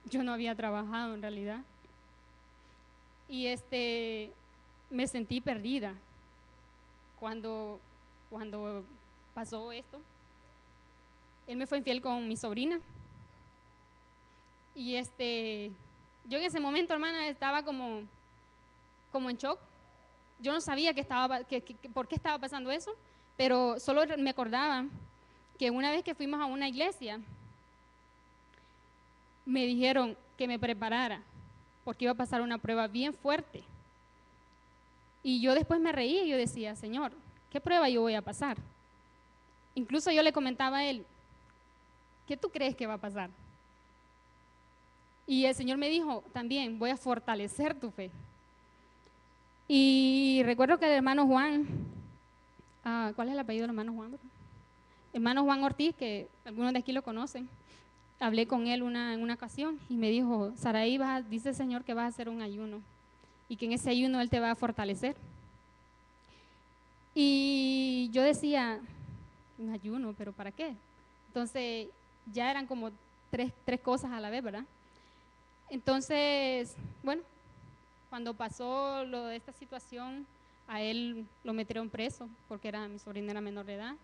Yo no había trabajado en realidad. Y me sentí perdida cuando pasó esto. Él me fue infiel con mi sobrina. Y yo en ese momento, hermana, estaba como en shock. Yo no sabía por qué estaba pasando eso, pero solo me acordaba que una vez que fuimos a una iglesia, me dijeron que me preparara, porque iba a pasar una prueba bien fuerte. Y yo después me reía y yo decía, Señor, ¿qué prueba yo voy a pasar? Incluso yo le comentaba a él, ¿qué tú crees que va a pasar? Y el Señor me dijo también, voy a fortalecer tu fe. Y recuerdo que el hermano Juan, ¿cuál es el apellido del hermano Juan? Hermano Juan Ortiz, que algunos de aquí lo conocen, hablé con él en una ocasión y me dijo, Saraí, dice el Señor que vas a hacer un ayuno y que en ese ayuno Él te va a fortalecer. Y yo decía, un ayuno, ¿pero para qué? Entonces ya eran como tres cosas a la vez, ¿verdad? Entonces, bueno, cuando pasó lo de esta situación, a él lo metieron preso porque mi sobrina era menor de edad.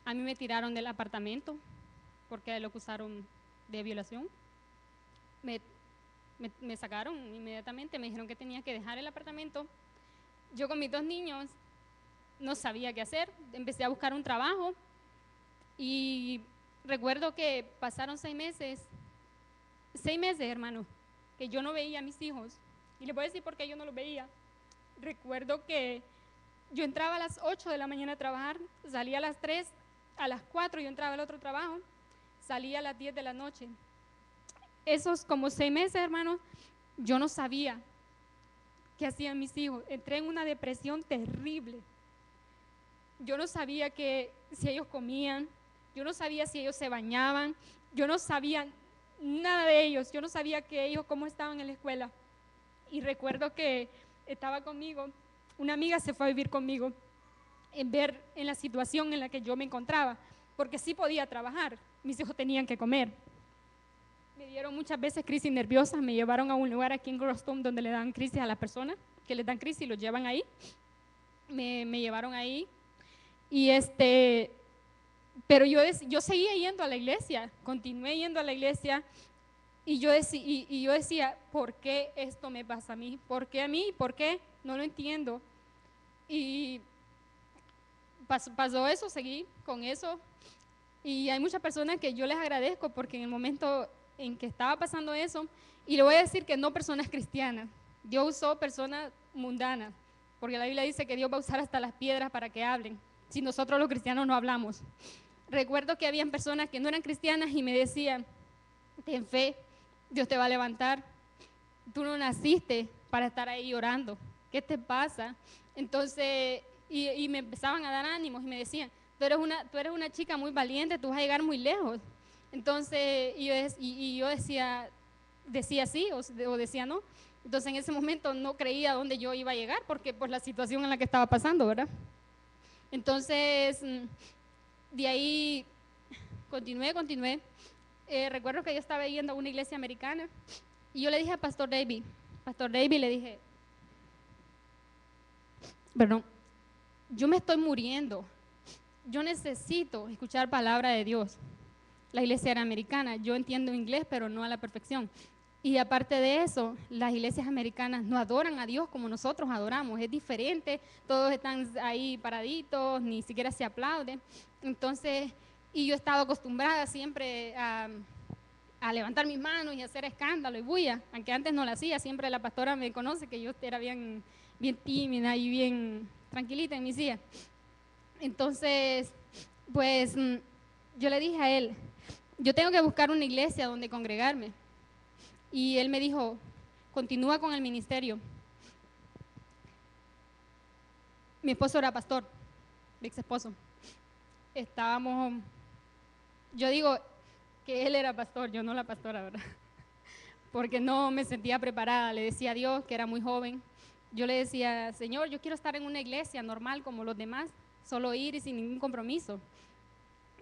A mí me tiraron del apartamento porque lo acusaron de violación. Me sacaron inmediatamente, me dijeron que tenía que dejar el apartamento. Yo con mis 2 niños no sabía qué hacer, empecé a buscar un trabajo y recuerdo que pasaron 6 meses, hermano, que yo no veía a mis hijos. Y les voy a decir por qué yo no los veía. Recuerdo que yo entraba a las 8 de la mañana a trabajar, salía a las 3, a las 4 yo entraba al otro trabajo, salía a las 10 de la noche. Esos como 6 meses, hermano, yo no sabía qué hacían mis hijos. Entré en una depresión terrible. Yo no sabía si ellos comían, yo no sabía si ellos se bañaban, yo no sabía nada de ellos, yo no sabía cómo estaban en la escuela. Y recuerdo que estaba conmigo, una amiga se fue a vivir conmigo en la situación en la que yo me encontraba, porque sí podía trabajar, mis hijos tenían que comer. Me dieron muchas veces crisis nerviosas, me llevaron a un lugar aquí en Groston donde le dan crisis a las personas, que les dan crisis y los llevan ahí. Me llevaron ahí y pero yo seguía yendo a la iglesia, continué yendo a la iglesia y yo decía, ¿por qué esto me pasa a mí? ¿Por qué a mí? ¿Por qué? No lo entiendo. Y pasó eso, seguí con eso. Y hay muchas personas que yo les agradezco porque en el momento en que estaba pasando eso, y le voy a decir que no personas cristianas, Dios usó personas mundanas, porque la Biblia dice que Dios va a usar hasta las piedras para que hablen, si nosotros los cristianos no hablamos. Recuerdo que habían personas que no eran cristianas y me decían, ten fe, Dios te va a levantar, tú no naciste para estar ahí llorando, ¿qué te pasa? Entonces, y me empezaban a dar ánimos y me decían, tú eres una chica muy valiente, tú vas a llegar muy lejos. Entonces, yo decía sí o decía no. Entonces, en ese momento no creía dónde yo iba a llegar porque por la situación en la que estaba pasando, ¿verdad? Entonces, de ahí continué. Recuerdo que yo estaba yendo a una iglesia americana y yo le dije a Pastor David, le dije, perdón, yo me estoy muriendo, yo necesito escuchar palabra de Dios. La iglesia era americana, yo entiendo inglés, pero no a la perfección. Y aparte de eso, las iglesias americanas no adoran a Dios como nosotros adoramos, es diferente, todos están ahí paraditos, ni siquiera se aplauden. Entonces, y yo estaba acostumbrada siempre a levantar mis manos y hacer escándalo y bulla, aunque antes no lo hacía, siempre la pastora me conoce que yo era bien tímida y bien tranquilita en mis días. Entonces, pues yo le dije a él, yo tengo que buscar una iglesia donde congregarme. Y él me dijo, continúa con el ministerio. Mi esposo era pastor, mi ex esposo. Yo digo que él era pastor, yo no la pastora, ¿verdad? Porque no me sentía preparada, le decía a Dios que era muy joven, yo le decía, Señor, yo quiero estar en una iglesia normal como los demás, solo ir y sin ningún compromiso.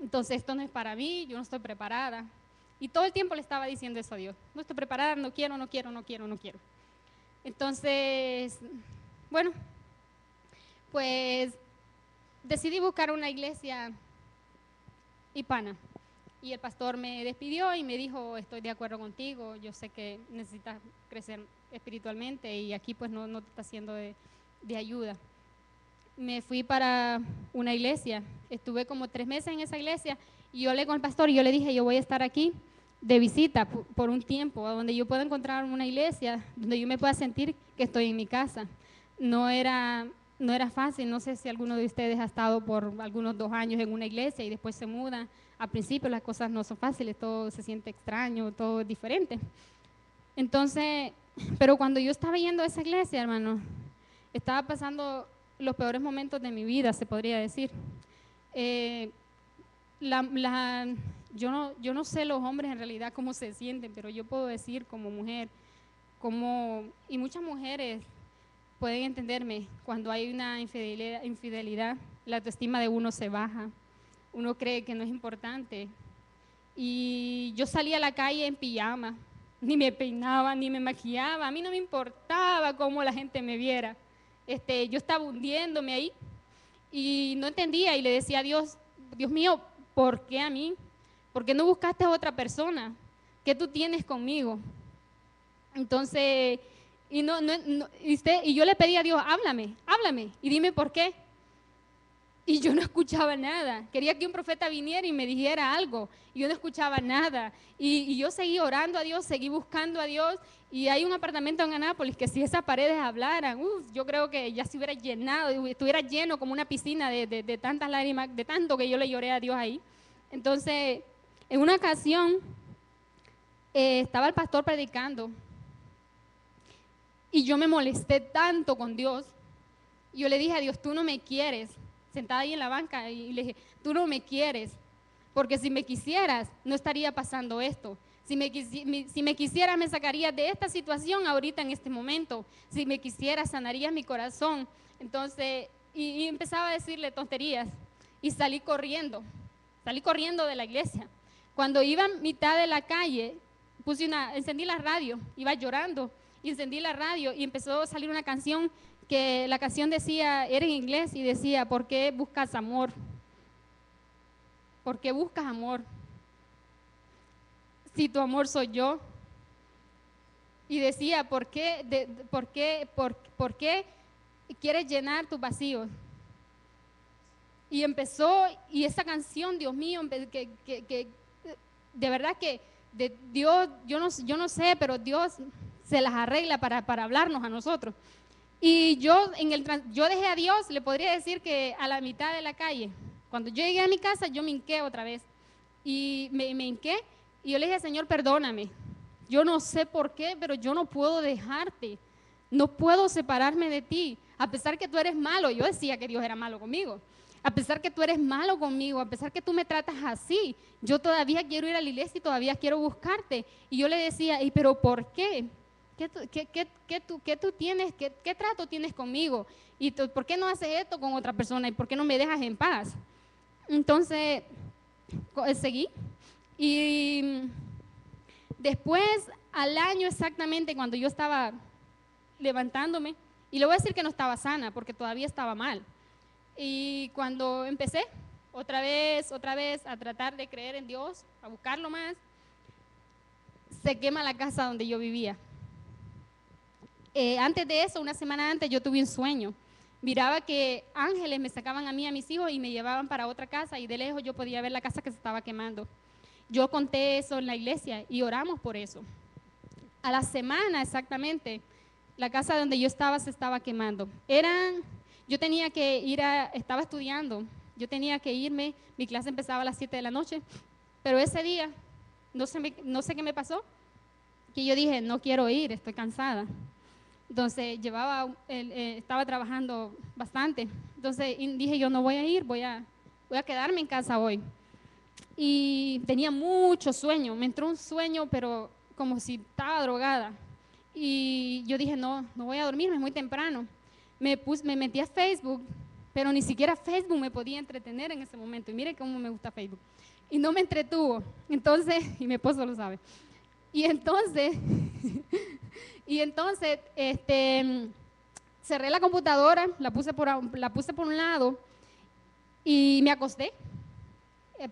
Entonces esto no es para mí, yo no estoy preparada. Y todo el tiempo le estaba diciendo eso a Dios, no estoy preparada, no quiero, no quiero, no quiero, no quiero. Entonces, bueno, pues decidí buscar una iglesia hispana. Y el pastor me despidió y me dijo, estoy de acuerdo contigo, yo sé que necesitas crecer espiritualmente y aquí pues no te está siendo de ayuda. Me fui para una iglesia, estuve como 3 meses en esa iglesia y yo hablé con el pastor y yo le dije, yo voy a estar aquí de visita por un tiempo, donde yo pueda encontrar una iglesia, donde yo me pueda sentir que estoy en mi casa. No era fácil, no sé si alguno de ustedes ha estado por algunos 2 años en una iglesia y después se muda. Al principio las cosas no son fáciles, todo se siente extraño, todo es diferente. Entonces, pero cuando yo estaba yendo a esa iglesia, hermano, estaba pasando los peores momentos de mi vida, se podría decir. Yo no sé los hombres en realidad cómo se sienten, pero yo puedo decir como mujer, y muchas mujeres pueden entenderme, cuando hay una infidelidad, la autoestima de uno se baja, uno cree que no es importante. Y yo salía a la calle en pijama, ni me peinaba, ni me maquillaba, a mí no me importaba cómo la gente me viera. Yo estaba hundiéndome ahí y no entendía y le decía a Dios, Dios mío, ¿por qué a mí? ¿Por qué no buscaste a otra persona? ¿Qué tú tienes conmigo? Entonces, y yo le pedí a Dios, háblame, y dime por qué. Y yo no escuchaba nada. Quería que un profeta viniera y me dijera algo. Y yo no escuchaba nada. Y yo seguí orando a Dios, seguí buscando a Dios. Y hay un apartamento en Anápolis que si esas paredes hablaran, yo creo que ya se hubiera llenado, estuviera lleno como una piscina de tantas lágrimas, de tanto que yo le lloré a Dios ahí. Entonces, en una ocasión, estaba el pastor predicando. Y yo me molesté tanto con Dios. Y yo le dije a Dios, tú no me quieres. Sentada ahí en la banca y le dije, tú no me quieres, porque si me quisieras no estaría pasando esto. Si me quisieras me sacarías de esta situación ahorita en este momento. Si me quisieras sanarías mi corazón. Entonces, y empezaba a decirle tonterías y salí corriendo de la iglesia. Cuando iba a mitad de la calle, encendí la radio, iba llorando y encendí la radio y empezó a salir una canción que la canción decía, era en inglés y decía, ¿por qué buscas amor? ¿Por qué buscas amor? Si tu amor soy yo. Y decía, ¿por qué quieres llenar tus vacíos? Y empezó, y esa canción, Dios mío, que de verdad que de Dios, yo no sé, pero Dios se las arregla para hablarnos a nosotros. Y yo dejé a Dios, le podría decir que a la mitad de la calle. Cuando yo llegué a mi casa, yo me hinqué otra vez. Y me hinqué y yo le dije, Señor, perdóname. Yo no sé por qué, pero yo no puedo dejarte. No puedo separarme de ti. A pesar que tú eres malo, yo decía que Dios era malo conmigo. A pesar que tú eres malo conmigo, a pesar que tú me tratas así, yo todavía quiero ir a la iglesia y todavía quiero buscarte. Y yo le decía, ¿y pero por qué? ¿Qué tú tienes? ¿Qué trato tienes conmigo? ¿Y por qué no haces esto con otra persona? ¿Y por qué no me dejas en paz? Entonces, seguí. Y después, al año exactamente, cuando yo estaba levantándome, y le voy a decir que no estaba sana, porque todavía estaba mal. Y cuando empecé otra vez a tratar de creer en Dios, a buscarlo más, se quema la casa donde yo vivía. Antes de eso, una semana antes, yo tuve un sueño. Miraba que ángeles me sacaban a mí y a mis hijos y me llevaban para otra casa y de lejos yo podía ver la casa que se estaba quemando. Yo conté eso en la iglesia y oramos por eso. A la semana exactamente, la casa donde yo estaba se estaba quemando. Yo tenía que estaba estudiando, yo tenía que irme, mi clase empezaba a las 7 de la noche, pero ese día, no sé qué me pasó, que yo dije, no quiero ir, estoy cansada. Entonces estaba trabajando bastante. Entonces dije yo no voy a ir, voy a quedarme en casa hoy. Y tenía mucho sueño, me entró un sueño, pero como si estaba drogada. Y yo dije, no voy a dormirme, es muy temprano. Me metí a Facebook, pero ni siquiera Facebook me podía entretener en ese momento. Y mire cómo me gusta Facebook. Y no me entretuvo. Entonces, y mi esposo lo sabe. Y entonces, cerré la computadora, la puse por un lado y me acosté.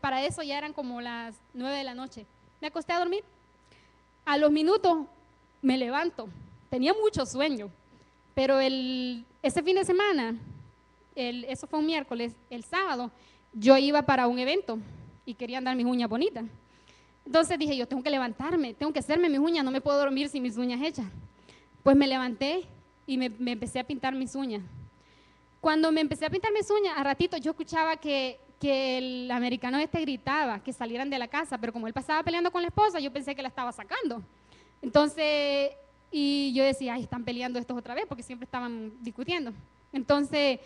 Para eso ya eran como las 9 de la noche. Me acosté a dormir. A los minutos me levanto. Tenía mucho sueño, pero ese fin de semana, eso fue un miércoles, el sábado, yo iba para un evento y quería andar mis uñas bonitas. Entonces dije, yo tengo que levantarme, tengo que hacerme mis uñas, no me puedo dormir sin mis uñas hechas. Pues me levanté y me empecé a pintar mis uñas. Cuando me empecé a pintar mis uñas, a ratito yo escuchaba que el americano gritaba que salieran de la casa, pero como él pasaba peleando con la esposa, yo pensé que la estaba sacando. Entonces, y yo decía, ay, están peleando estos otra vez, porque siempre estaban discutiendo. Entonces,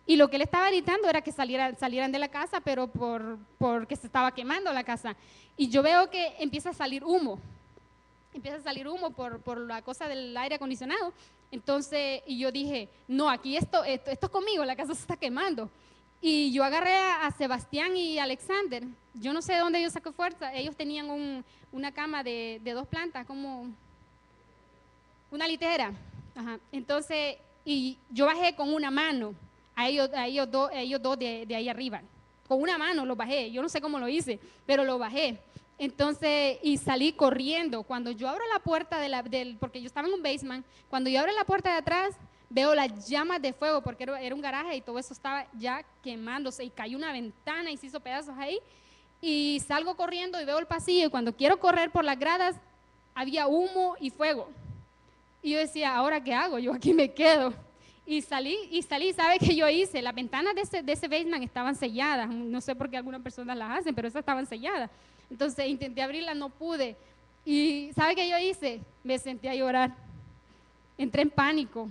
y lo que él estaba gritando era que salieran de la casa, pero porque se estaba quemando la casa. Y yo veo que empieza a salir humo por la cosa del aire acondicionado. Entonces, y yo dije, no, aquí esto es conmigo, la casa se está quemando. Y yo agarré a Sebastián y Alexander, yo no sé de dónde yo saqué fuerza, ellos tenían una cama de 2 plantas, como una litera. Ajá. Entonces, y yo bajé con una mano a ellos dos de ahí arriba, con una mano los bajé, yo no sé cómo lo hice, pero lo bajé. Entonces, y salí corriendo. Cuando yo abro la puerta porque yo estaba en un basement, cuando yo abro la puerta de atrás, veo las llamas de fuego, porque era un garaje y todo eso estaba ya quemándose, y cayó una ventana y se hizo pedazos ahí, y salgo corriendo y veo el pasillo, y cuando quiero correr por las gradas, había humo y fuego. Y yo decía, ¿ahora qué hago? Yo aquí me quedo. Y salí, ¿sabe qué yo hice? Las ventanas de ese basement estaban selladas, no sé por qué algunas personas las hacen, pero esas estaban selladas. Entonces intenté abrirlas, no pude. Y ¿sabe qué yo hice? Me senté a llorar. Entré en pánico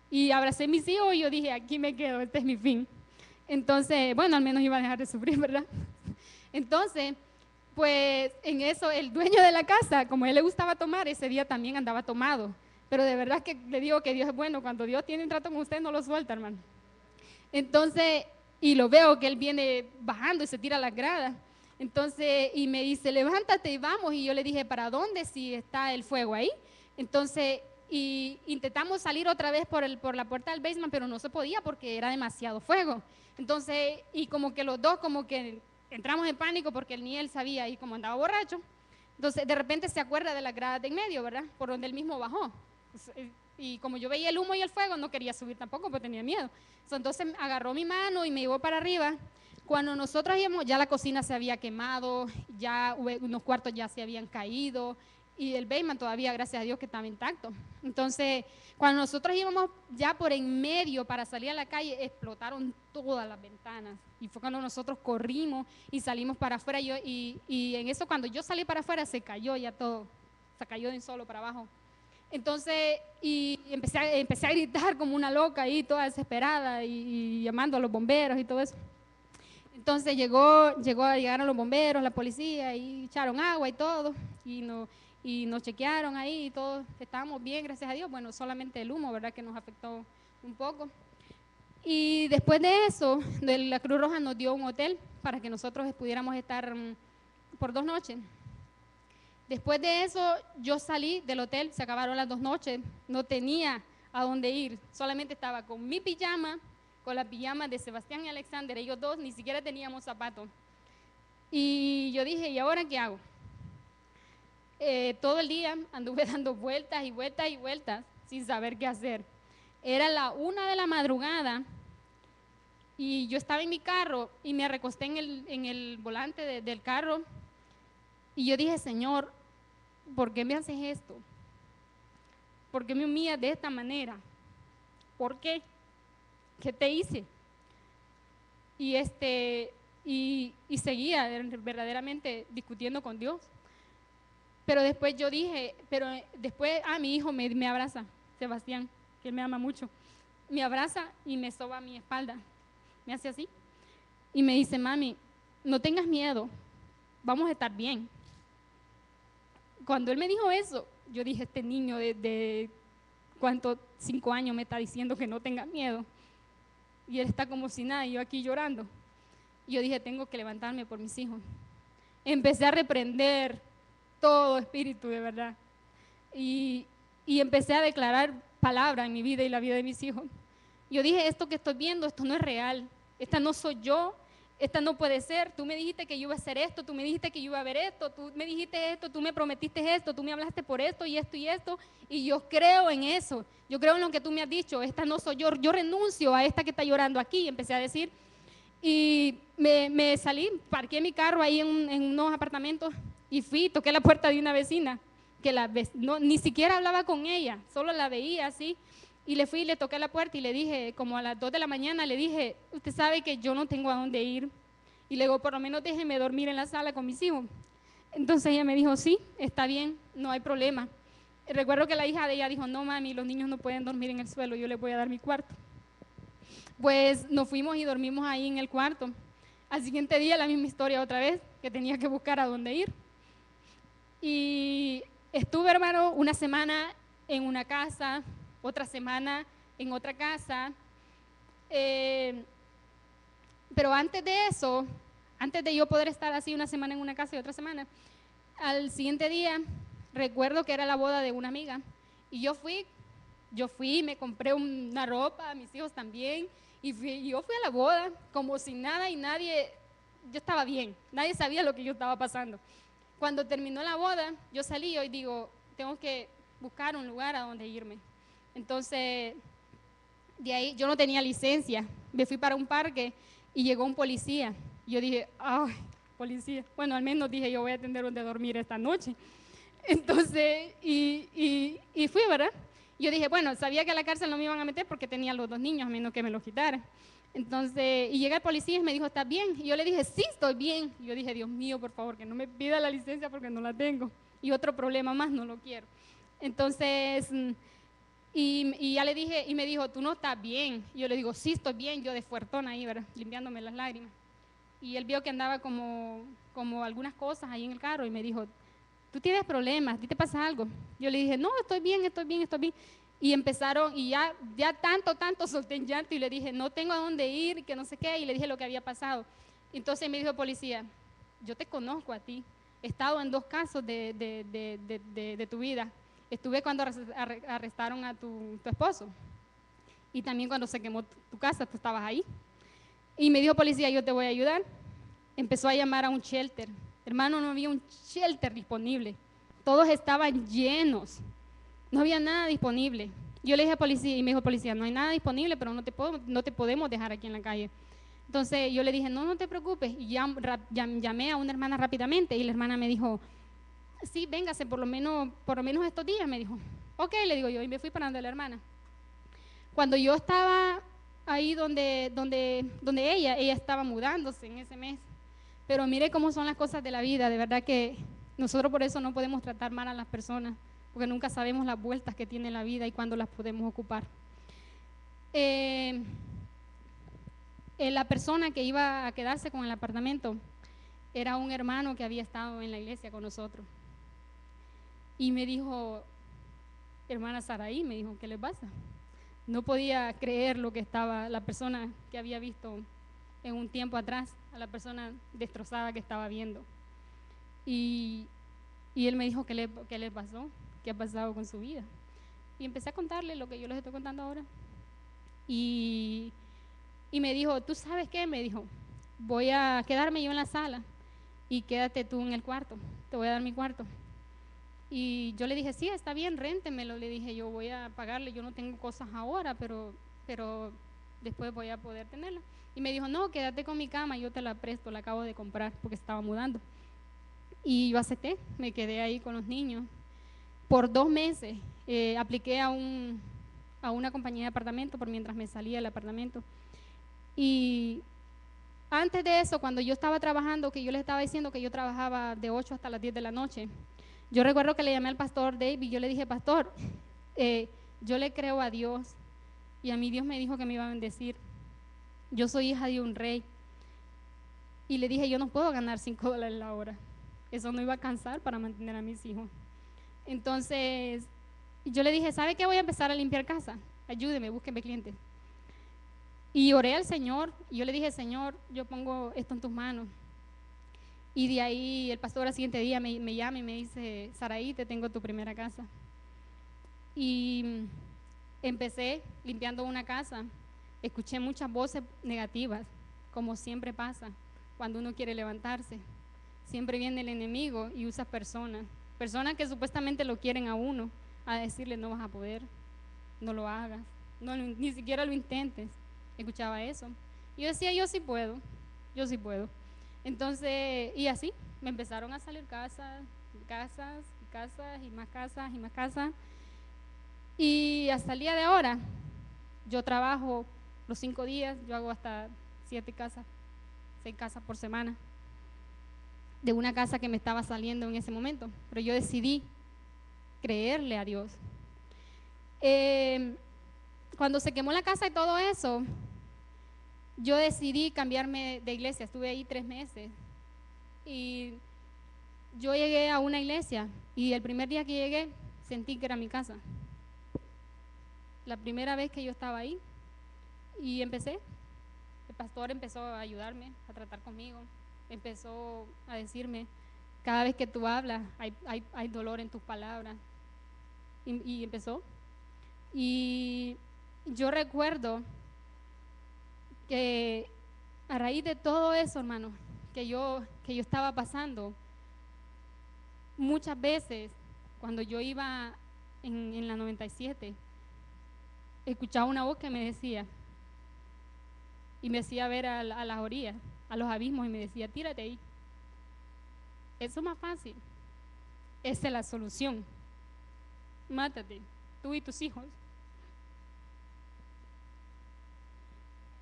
y abracé a mis hijos y yo dije, aquí me quedo, este es mi fin. Entonces, bueno, al menos iba a dejar de sufrir, ¿verdad? Entonces, pues en eso el dueño de la casa, como a él le gustaba tomar, ese día también andaba tomado. Pero de verdad que le digo que Dios es bueno, cuando Dios tiene un trato con usted no lo suelta, hermano. Entonces, y lo veo que él viene bajando y se tira a las gradas. Entonces, y me dice, levántate y vamos. Y yo le dije, ¿para dónde? Si está el fuego ahí. Entonces, y intentamos salir otra vez por la puerta del basement, pero no se podía porque era demasiado fuego. Entonces, y como que los dos como que entramos en pánico porque ni él sabía, y como andaba borracho. Entonces, de repente se acuerda de las gradas de en medio, ¿verdad? Por donde él mismo bajó. Y como yo veía el humo y el fuego, no quería subir tampoco porque tenía miedo. Entonces agarró mi mano y me llevó para arriba. Cuando nosotros íbamos, ya la cocina se había quemado, ya unos cuartos ya se habían caído, y el basement todavía, gracias a Dios, que estaba intacto. Entonces, cuando nosotros íbamos ya por en medio para salir a la calle, explotaron todas las ventanas. Y fue cuando nosotros corrimos y salimos para afuera. Y en eso, cuando yo salí para afuera, se cayó ya todo, se cayó de un solo para abajo. Entonces, y empecé a gritar como una loca ahí, toda desesperada, y llamando a los bomberos y todo eso. Entonces llegaron los bomberos, la policía, y echaron agua y todo, y nos chequearon ahí, y todos estábamos bien, gracias a Dios. Bueno, solamente el humo, ¿verdad?, que nos afectó un poco. Y después de eso, la Cruz Roja nos dio un hotel para que nosotros pudiéramos estar por 2 noches. Después de eso, yo salí del hotel, se acabaron las 2 noches, no tenía a dónde ir, solamente estaba con mi pijama, con la pijama de Sebastián y Alexander, ellos dos ni siquiera teníamos zapatos. Y yo dije, ¿y ahora qué hago? Todo el día anduve dando vueltas y vueltas y vueltas sin saber qué hacer. Era la 1 de la madrugada y yo estaba en mi carro y me recosté en el volante del carro y yo dije, Señor, ¿por qué me haces esto? ¿Por qué me humillas de esta manera? ¿Por qué? ¿Qué te hice? Y seguía verdaderamente discutiendo con Dios. Pero después yo dije, mi hijo me abraza, Sebastián, que él me ama mucho, me abraza y me soba mi espalda, me hace así y me dice, mami, no tengas miedo, vamos a estar bien. Cuando él me dijo eso, yo dije, este niño de ¿cuánto? 5 años me está diciendo que no tenga miedo. Y él está como si nada, y yo aquí llorando. Y yo dije, tengo que levantarme por mis hijos. Empecé a reprender todo espíritu, de verdad. Y empecé a declarar palabra en mi vida y la vida de mis hijos. Yo dije, esto que estoy viendo, esto no es real. Esta no soy yo, esta no puede ser. Tú me dijiste que yo iba a hacer esto, tú me dijiste que yo iba a ver esto, tú me dijiste esto, tú me prometiste esto, tú me hablaste por esto y esto y esto. Y yo creo en eso. Yo creo en lo que tú me has dicho. Esta no soy yo. Yo renuncio a esta que está llorando aquí. Y empecé a decir. Y me salí, parqué mi carro ahí en unos apartamentos y fui, toqué la puerta de una vecina que ni siquiera hablaba con ella, solo la veía así. Y le fui y le toqué la puerta y le dije, como a las 2 de la mañana, le dije, usted sabe que yo no tengo a dónde ir. Y le digo, por lo menos déjeme dormir en la sala con mis hijos. Entonces ella me dijo, sí, está bien, no hay problema. Recuerdo que la hija de ella dijo, no mami, los niños no pueden dormir en el suelo, yo les voy a dar mi cuarto. Pues nos fuimos y dormimos ahí en el cuarto. Al siguiente día la misma historia otra vez, que tenía que buscar a dónde ir. Y estuve, hermano, una semana en una casa, otra semana en otra casa. Pero antes de eso, antes de yo poder estar así una semana en una casa y otra semana, al siguiente día recuerdo que era la boda de una amiga y yo fui, me compré una ropa, mis hijos también, y yo fui a la boda como sin nada y nadie, yo estaba bien, nadie sabía lo que yo estaba pasando. Cuando terminó la boda, yo salí y digo, tengo que buscar un lugar a donde irme. Entonces, de ahí yo no tenía licencia, me fui para un parque y llegó un policía. Yo dije, ay, policía, bueno, al menos dije, yo voy a tener donde dormir esta noche. Entonces, y fui, ¿verdad? Yo dije, bueno, sabía que a la cárcel no me iban a meter porque tenía los 2 niños, a menos que me los quitaran. Entonces, y llega el policía y me dijo, ¿estás bien? Y yo le dije, sí, estoy bien. Y yo dije, Dios mío, por favor, que no me pida la licencia porque no la tengo. Y otro problema más, no lo quiero. Entonces, y ya le dije, y me dijo, tú no estás bien. Y yo le digo, sí, estoy bien, yo de fuertona ahí, ¿verdad? Limpiándome las lágrimas. Y él vio que andaba como algunas cosas ahí en el carro y me dijo, tú tienes problemas, ¿a ti te pasa algo? Yo le dije, no, estoy bien. Y empezaron, y ya tanto solté en llanto y le dije, no tengo a dónde ir, que no sé qué, y le dije lo que había pasado. Entonces me dijo el policía, yo te conozco a ti, he estado en 2 casos de tu vida. Estuve cuando arrestaron a tu esposo y también cuando se quemó tu casa, tú estabas ahí. Y me dijo policía, yo te voy a ayudar. Empezó a llamar a un shelter. Hermano, no había un shelter disponible. Todos estaban llenos. No había nada disponible. Yo le dije a policía y me dijo policía, no hay nada disponible, pero no te podemos dejar aquí en la calle. Entonces yo le dije, no te preocupes. Y llamé a una hermana rápidamente y la hermana me dijo, sí, véngase por lo menos estos días, me dijo. Ok, le digo yo, y me fui para donde la hermana. Cuando yo estaba ahí donde ella estaba mudándose en ese mes. Pero mire cómo son las cosas de la vida, de verdad que nosotros por eso no podemos tratar mal a las personas, porque nunca sabemos las vueltas que tiene la vida y cuándo las podemos ocupar. La persona que iba a quedarse con el apartamento era un hermano que había estado en la iglesia con nosotros. Y me dijo, hermana Saraí, me dijo, ¿qué le pasa? No podía creer lo que estaba, la persona que había visto en un tiempo atrás, a la persona destrozada que estaba viendo. Y él me dijo, ¿qué le pasó? ¿Qué ha pasado con su vida? Y empecé a contarle lo que yo les estoy contando ahora. Y me dijo, ¿tú sabes qué? Me dijo, voy a quedarme yo en la sala y quédate tú en el cuarto, te voy a dar mi cuarto. Y yo le dije, sí, está bien, réntemelo. Le dije, yo voy a pagarle, yo no tengo cosas ahora, pero después voy a poder tenerla. Y me dijo, no, quédate con mi cama, yo te la presto, la acabo de comprar porque estaba mudando. Y yo acepté, me quedé ahí con los niños. Por 2 meses apliqué a una compañía de apartamento por mientras me salía del apartamento. Y antes de eso, cuando yo estaba trabajando, que yo les estaba diciendo que yo trabajaba de 8 hasta las 10 de la noche, yo recuerdo que le llamé al pastor David y yo le dije, pastor, yo le creo a Dios y a mí Dios me dijo que me iba a bendecir. Yo soy hija de un rey. Y le dije, yo no puedo ganar $5 la hora. Eso no iba a alcanzar para mantener a mis hijos. Entonces, yo le dije, ¿sabe qué? Voy a empezar a limpiar casa. Ayúdeme, búsqueme clientes. Y oré al Señor, y yo le dije, Señor, yo pongo esto en tus manos. Y de ahí el pastor al siguiente día me llama y me dice, Saraí, te tengo tu primera casa. Y empecé limpiando una casa, escuché muchas voces negativas, como siempre pasa cuando uno quiere levantarse. Siempre viene el enemigo y usa personas que supuestamente lo quieren a uno, a decirle no vas a poder, no lo hagas, ni siquiera lo intentes. Escuchaba eso. Y yo decía, yo sí puedo. Entonces, y así, me empezaron a salir casas, y más casas. Y hasta el día de ahora, yo trabajo los 5 días, yo hago hasta 6 casas por semana, de una casa que me estaba saliendo en ese momento. Pero yo decidí creerle a Dios. Cuando se quemó la casa y todo eso, yo decidí cambiarme de iglesia. Estuve ahí 3 meses y yo llegué a una iglesia y el primer día que llegué sentí que era mi casa. La primera vez que yo estaba ahí y el pastor empezó a ayudarme, a tratar conmigo, empezó a decirme, cada vez que tú hablas hay dolor en tus palabras, y empezó. Y yo recuerdo que a raíz de todo eso, hermano, que yo estaba pasando, muchas veces cuando yo iba en la 97, escuchaba una voz que me decía, y me hacía ver a las orillas, a los abismos, y me decía, tírate ahí. Eso es más fácil. Esa es la solución. Mátate, tú y tus hijos.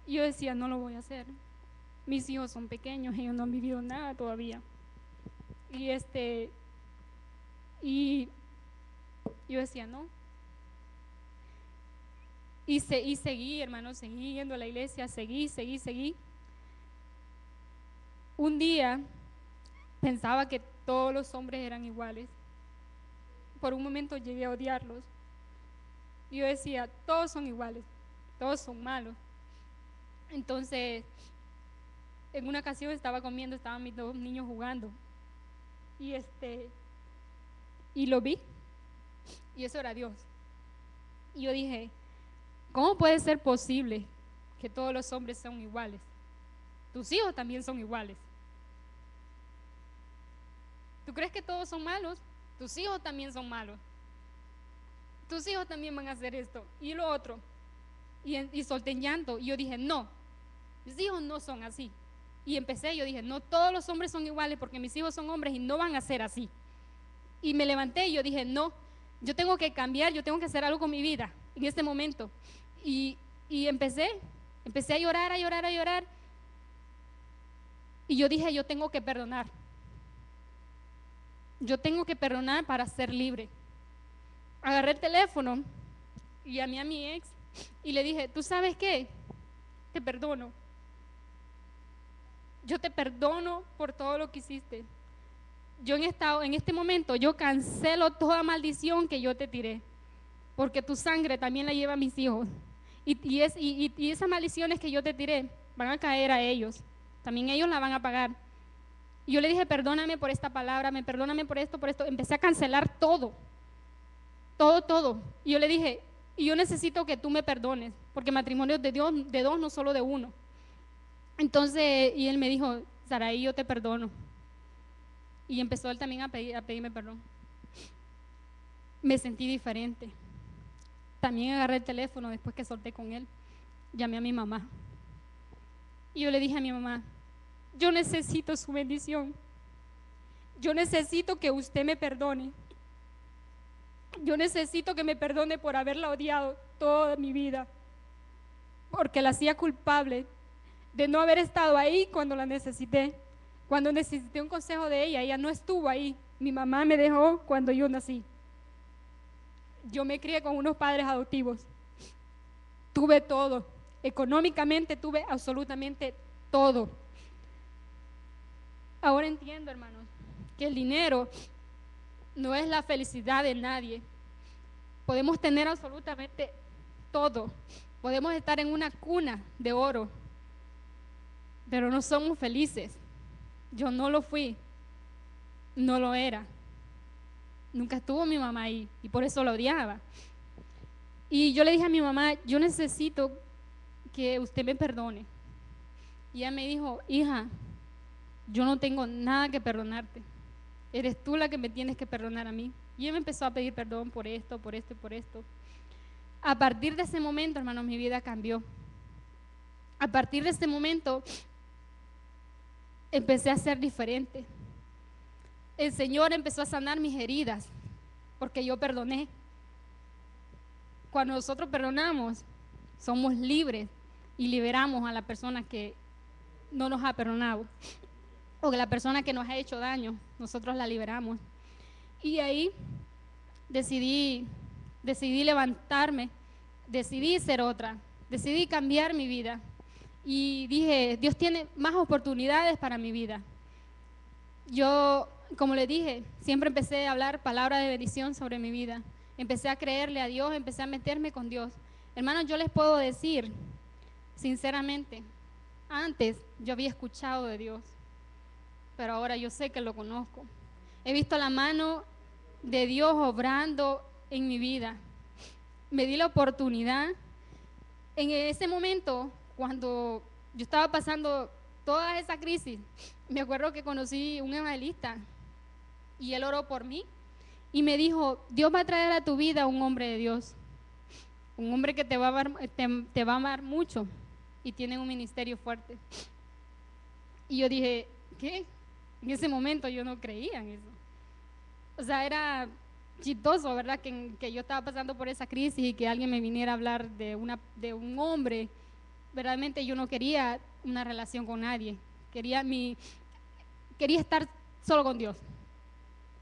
Y yo decía, no lo voy a hacer. Mis hijos son pequeños, ellos no han vivido nada todavía. Y yo decía, no. Y seguí, hermano, seguí yendo a la iglesia, seguí. Un día pensaba que todos los hombres eran iguales. Por un momento llegué a odiarlos. Y yo decía, todos son iguales, todos son malos. Entonces, en una ocasión estaba comiendo, estaban mis 2 niños jugando. Y lo vi, y eso era Dios. Y yo dije, ¿cómo puede ser posible que todos los hombres son iguales? Tus hijos también son iguales. ¿Tú crees que todos son malos? Tus hijos también son malos. Tus hijos también van a hacer esto y lo otro. Y solté en llanto. Y yo dije, no, mis hijos no son así. Y yo dije, no, todos los hombres son iguales porque mis hijos son hombres y no van a ser así. Y me levanté y yo dije, no, yo tengo que cambiar, yo tengo que hacer algo con mi vida en este momento. Y empecé a llorar. Y yo dije, yo tengo que perdonar. Yo tengo que perdonar para ser libre. Agarré el teléfono y llamé a mi ex y le dije, ¿tú sabes qué? Te perdono. Yo te perdono por todo lo que hiciste. Yo en este momento, yo cancelo toda maldición que yo te tiré, porque tu sangre también la lleva a mis hijos. Y esas maldiciones que yo te tiré van a caer a ellos. También ellos la van a pagar. Y yo le dije, perdóname por esta palabra, perdóname por esto. Empecé a cancelar todo. Y yo le dije, y yo necesito que tú me perdones, porque matrimonio es de Dios, de 2, no solo de 1. Entonces, y él me dijo, Saraí, yo te perdono. Y empezó él también a pedirme perdón. Me sentí diferente. También agarré el teléfono después que solté con él. Llamé a mi mamá. Y yo le dije a mi mamá, yo necesito su bendición. Yo necesito que usted me perdone. Yo necesito que me perdone por haberla odiado toda mi vida, porque la hacía culpable de no haber estado ahí cuando la necesité. Cuando necesité un consejo de ella no estuvo ahí. Mi mamá me dejó cuando yo nací. Yo me crié con unos padres adoptivos. Tuve todo. Económicamente tuve absolutamente todo. Ahora entiendo, hermanos, que el dinero no es la felicidad de nadie. Podemos tener absolutamente todo. Podemos estar en una cuna de oro, pero no somos felices. Yo no lo fui, no lo era. Nunca estuvo mi mamá ahí y por eso la odiaba. Y yo le dije a mi mamá, yo necesito que usted me perdone. Y ella me dijo, hija, yo no tengo nada que perdonarte. Eres tú la que me tienes que perdonar a mí. Y ella me empezó a pedir perdón por esto, por esto y por esto. A partir de ese momento, hermanos, mi vida cambió. A partir de ese momento, empecé a ser diferente. El Señor empezó a sanar mis heridas, porque yo perdoné. Cuando nosotros perdonamos, somos libres y liberamos a la persona que no nos ha perdonado, o que la persona que nos ha hecho daño, nosotros la liberamos. Y ahí decidí levantarme, decidí ser otra, decidí cambiar mi vida. Y dije, Dios tiene más oportunidades para mi vida. Yo, como le dije, siempre empecé a hablar palabras de bendición sobre mi vida. Empecé a creerle a Dios, empecé a meterme con Dios. Hermanos, yo les puedo decir, sinceramente, antes yo había escuchado de Dios, pero ahora yo sé que lo conozco. He visto la mano de Dios obrando en mi vida. Me di la oportunidad. En ese momento, cuando yo estaba pasando toda esa crisis, me acuerdo que conocí un evangelista y él oró por mí y me dijo, Dios va a traer a tu vida un hombre de Dios, un hombre que te va a amar mucho y tiene un ministerio fuerte. Y yo dije, ¿qué? En ese momento yo no creía en eso. O sea, era chistoso, ¿verdad? Que yo estaba pasando por esa crisis y que alguien me viniera a hablar de un hombre. Verdaderamente yo no quería una relación con nadie. Quería estar solo con Dios.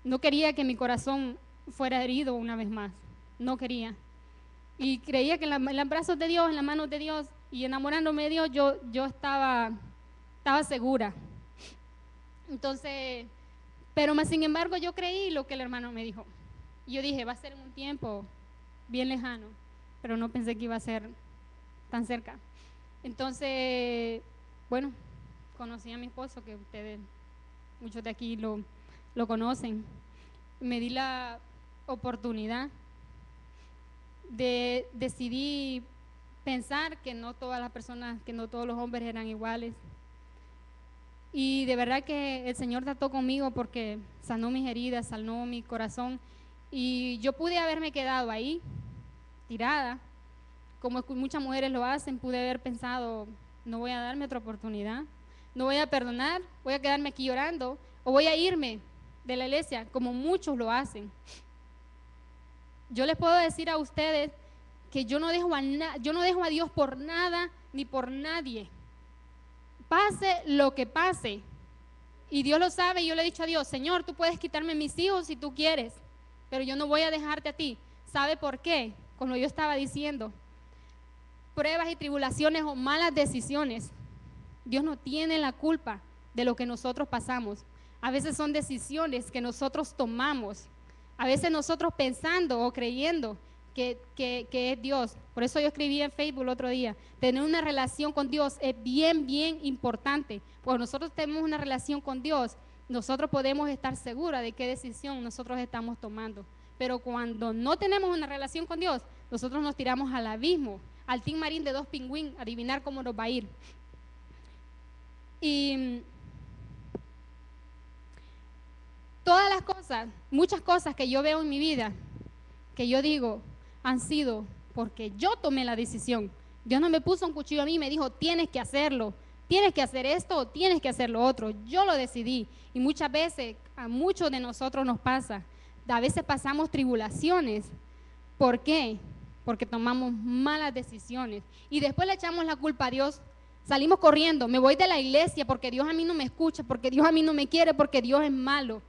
No quería que mi corazón fuera herido una vez más. No quería. Y creía que en los brazos de Dios, en las manos de Dios y enamorándome de Dios, yo estaba segura. Entonces, pero más sin embargo yo creí lo que el hermano me dijo. Y yo dije, va a ser en un tiempo bien lejano, pero no pensé que iba a ser tan cerca. Entonces, bueno, conocí a mi esposo, que ustedes, muchos de aquí lo conocen. Me di la oportunidad de decidir pensar que no todas las personas, que no todos los hombres eran iguales. Y de verdad que el Señor trató conmigo porque sanó mis heridas, sanó mi corazón. Y yo pude haberme quedado ahí, tirada, como muchas mujeres lo hacen. Pude haber pensado, no voy a darme otra oportunidad, no voy a perdonar, voy a quedarme aquí llorando, o voy a irme de la iglesia, como muchos lo hacen. Yo les puedo decir a ustedes que yo no dejo a Dios por nada ni por nadie. Pase lo que pase, y Dios lo sabe, y yo le he dicho a Dios, Señor, tú puedes quitarme mis hijos si tú quieres, pero yo no voy a dejarte a ti. ¿Sabe por qué? Como yo estaba diciendo, pruebas y tribulaciones o malas decisiones, Dios no tiene la culpa de lo que nosotros pasamos. A veces son decisiones que nosotros tomamos, a veces nosotros pensando o creyendo que es Dios. Por eso yo escribí en Facebook el otro día, tener una relación con Dios es bien, bien importante. Cuando nosotros tenemos una relación con Dios, nosotros podemos estar seguros de qué decisión nosotros estamos tomando. Pero cuando no tenemos una relación con Dios, nosotros nos tiramos al abismo, al Tin Marín de 2 pingüín, adivinar cómo nos va a ir. Y todas las cosas, muchas cosas que yo veo en mi vida, que yo digo, han sido porque yo tomé la decisión. Dios no me puso un cuchillo a mí y me dijo, tienes que hacerlo, tienes que hacer esto, tienes que hacer lo otro. Yo lo decidí. Y muchas veces, a muchos de nosotros nos pasa, a veces pasamos tribulaciones. ¿Por qué? Porque tomamos malas decisiones. Y después le echamos la culpa a Dios. Salimos corriendo, me voy de la iglesia porque Dios a mí no me escucha, porque Dios a mí no me quiere, porque Dios es malo.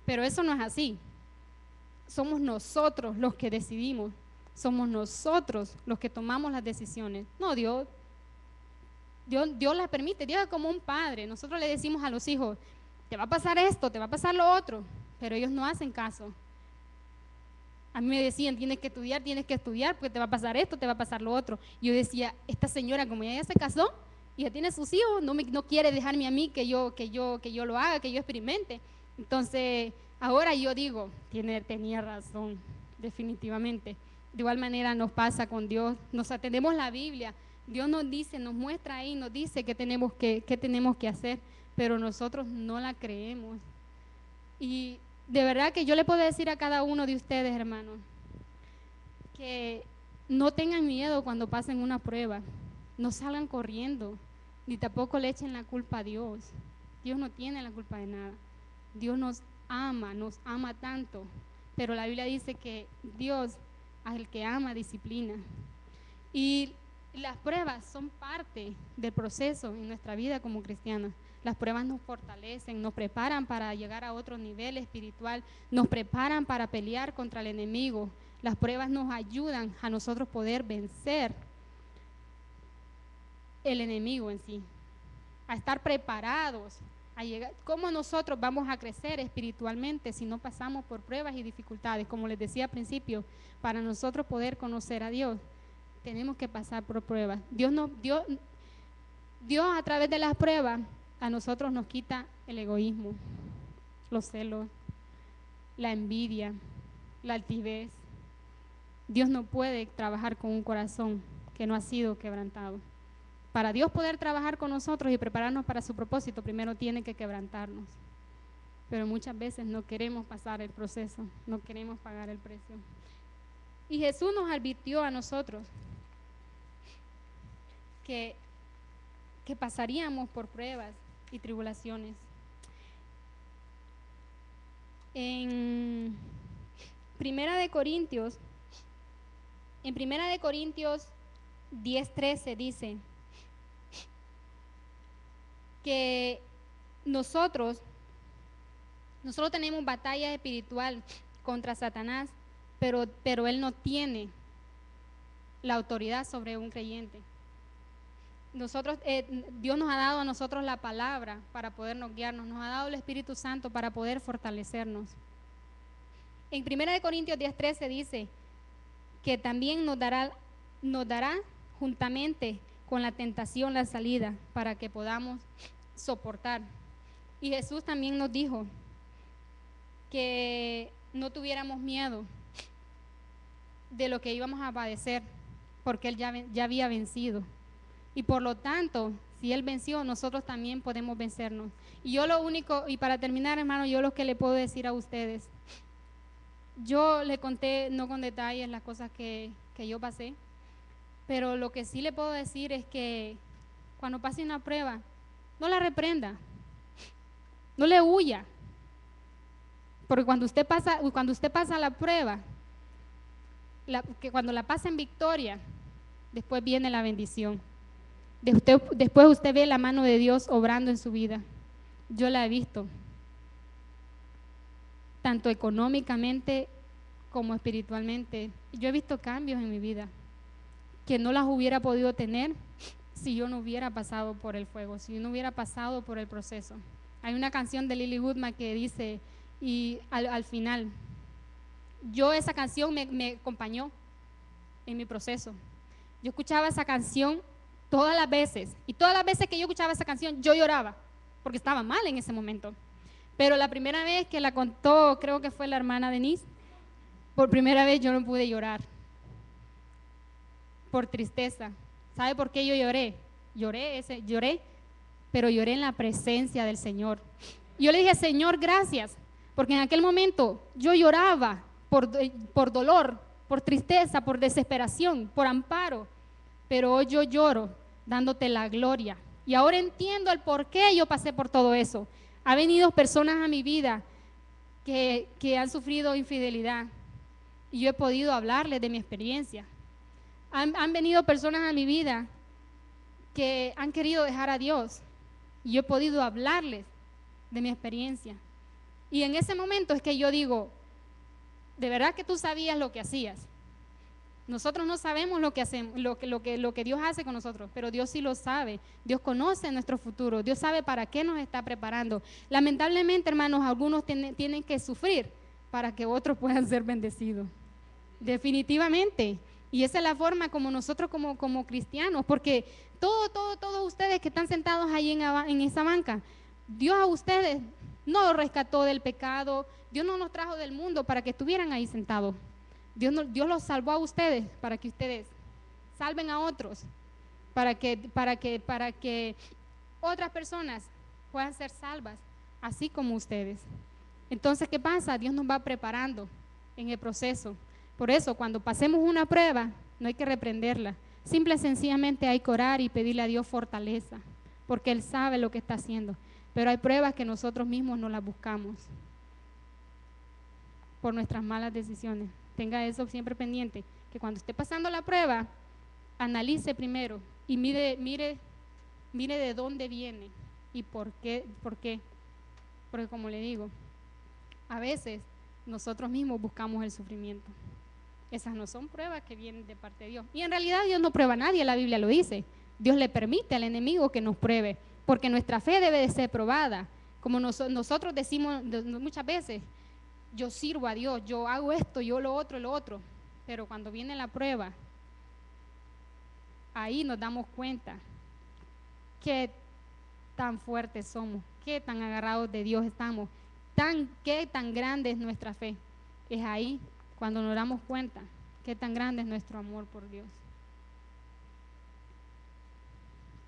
Pero eso no es así. Somos nosotros los que decidimos, somos nosotros los que tomamos las decisiones. No, Dios las permite. Dios es como un padre. Nosotros le decimos a los hijos, te va a pasar esto, te va a pasar lo otro, pero ellos no hacen caso. A mí me decían, tienes que estudiar porque te va a pasar esto, te va a pasar lo otro. Y yo decía, esta señora como ya se casó y ya tiene sus hijos, no quiere dejarme a mí que yo lo haga, que yo experimente. Entonces, ahora yo digo, tenía razón, definitivamente. De igual manera nos pasa con Dios, nos atendemos la Biblia, Dios nos dice, nos muestra ahí, nos dice qué tenemos que hacer, pero nosotros no la creemos. Y de verdad que yo le puedo decir a cada uno de ustedes, hermanos, que no tengan miedo cuando pasen una prueba, no salgan corriendo, ni tampoco le echen la culpa a Dios. Dios no tiene la culpa de nada. Dios nos ama tanto, pero la Biblia dice que Dios al que ama disciplina. Y las pruebas son parte del proceso en nuestra vida como cristianos. Las pruebas nos fortalecen, nos preparan para llegar a otro nivel espiritual, nos preparan para pelear contra el enemigo. Las pruebas nos ayudan a nosotros poder vencer el enemigo en sí, a estar preparados, a llegar. ¿Cómo nosotros vamos a crecer espiritualmente si no pasamos por pruebas y dificultades? Como les decía al principio, para nosotros poder conocer a Dios, tenemos que pasar por pruebas. Dios a través de las pruebas a nosotros nos quita el egoísmo, los celos, la envidia, la altivez. Dios no puede trabajar con un corazón que no ha sido quebrantado. Para Dios poder trabajar con nosotros y prepararnos para su propósito, primero tiene que quebrantarnos. Pero muchas veces no queremos pasar el proceso, no queremos pagar el precio. Y Jesús nos advirtió a nosotros que pasaríamos por pruebas y tribulaciones. En Primera de Corintios 10:13 dice que nosotros tenemos batalla espiritual contra Satanás, pero él no tiene la autoridad sobre un creyente. Dios nos ha dado a nosotros la palabra para podernos guiarnos, nos ha dado el Espíritu Santo para poder fortalecernos. En 1 Corintios 10:13 dice que también nos dará juntamente con la tentación la salida para que podamos soportar. Y Jesús también nos dijo que no tuviéramos miedo de lo que íbamos a padecer, porque Él ya había vencido. Y por lo tanto, si Él venció, nosotros también podemos vencernos. Y yo lo único, y para terminar, hermano, yo lo que le puedo decir a ustedes, yo le conté, no con detalles, las cosas que yo pasé, pero lo que sí le puedo decir es que cuando pase una prueba, no la reprenda, no le huya, porque cuando usted pasa la prueba, cuando la pasa en victoria, después viene la bendición. Después usted ve la mano de Dios obrando en su vida. Yo la he visto, tanto económicamente como espiritualmente. Yo he visto cambios en mi vida que no las hubiera podido tener si yo no hubiera pasado por el fuego, si yo no hubiera pasado por el proceso. Hay una canción de Lily Woodman que dice, y al final, esa canción me acompañó en mi proceso. Yo escuchaba esa canción todas las veces, y todas las veces que yo escuchaba esa canción, yo lloraba, porque estaba mal en ese momento. Pero la primera vez que la contó, creo que fue la hermana Denise, por primera vez yo no pude llorar, por tristeza. ¿Sabe por qué yo lloré? Lloré, pero lloré en la presencia del Señor. Y yo le dije, Señor, gracias, porque en aquel momento yo lloraba por dolor, por tristeza, por desesperación, por amparo, pero hoy yo lloro dándote la gloria. Y ahora entiendo el por qué yo pasé por todo eso. Ha venido personas a mi vida que han sufrido infidelidad y yo he podido hablarles de mi experiencia. Han venido personas a mi vida que han querido dejar a Dios y yo he podido hablarles de mi experiencia. Y en ese momento es que yo digo, de verdad que tú sabías lo que hacías. Nosotros no sabemos lo que hacemos, lo que Dios hace con nosotros, pero Dios sí lo sabe. Dios conoce nuestro futuro, Dios sabe para qué nos está preparando. Lamentablemente, hermanos, algunos tienen que sufrir para que otros puedan ser bendecidos. Definitivamente. Y esa es la forma como nosotros como cristianos, porque todos ustedes que están sentados ahí en esa banca, Dios a ustedes no los rescató del pecado, Dios no los trajo del mundo para que estuvieran ahí sentados. Dios los salvó a ustedes para que ustedes salven a otros, para que otras personas puedan ser salvas, así como ustedes. Entonces, ¿qué pasa? Dios nos va preparando en el proceso. Por eso, cuando pasemos una prueba, no hay que reprenderla. Simple y sencillamente hay que orar y pedirle a Dios fortaleza, porque Él sabe lo que está haciendo. Pero hay pruebas que nosotros mismos no las buscamos por nuestras malas decisiones. Tenga eso siempre pendiente, que cuando esté pasando la prueba, analice primero y mire de dónde viene y por qué. Porque como le digo, a veces nosotros mismos buscamos el sufrimiento. Esas no son pruebas que vienen de parte de Dios. Y en realidad Dios no prueba a nadie, la Biblia lo dice. Dios le permite al enemigo que nos pruebe, porque nuestra fe debe de ser probada. Como nosotros decimos muchas veces, yo sirvo a Dios, yo hago esto, yo lo otro, pero cuando viene la prueba, ahí nos damos cuenta qué tan fuertes somos, qué tan agarrados de Dios estamos, qué tan grande es nuestra fe. Es ahí cuando nos damos cuenta qué tan grande es nuestro amor por Dios.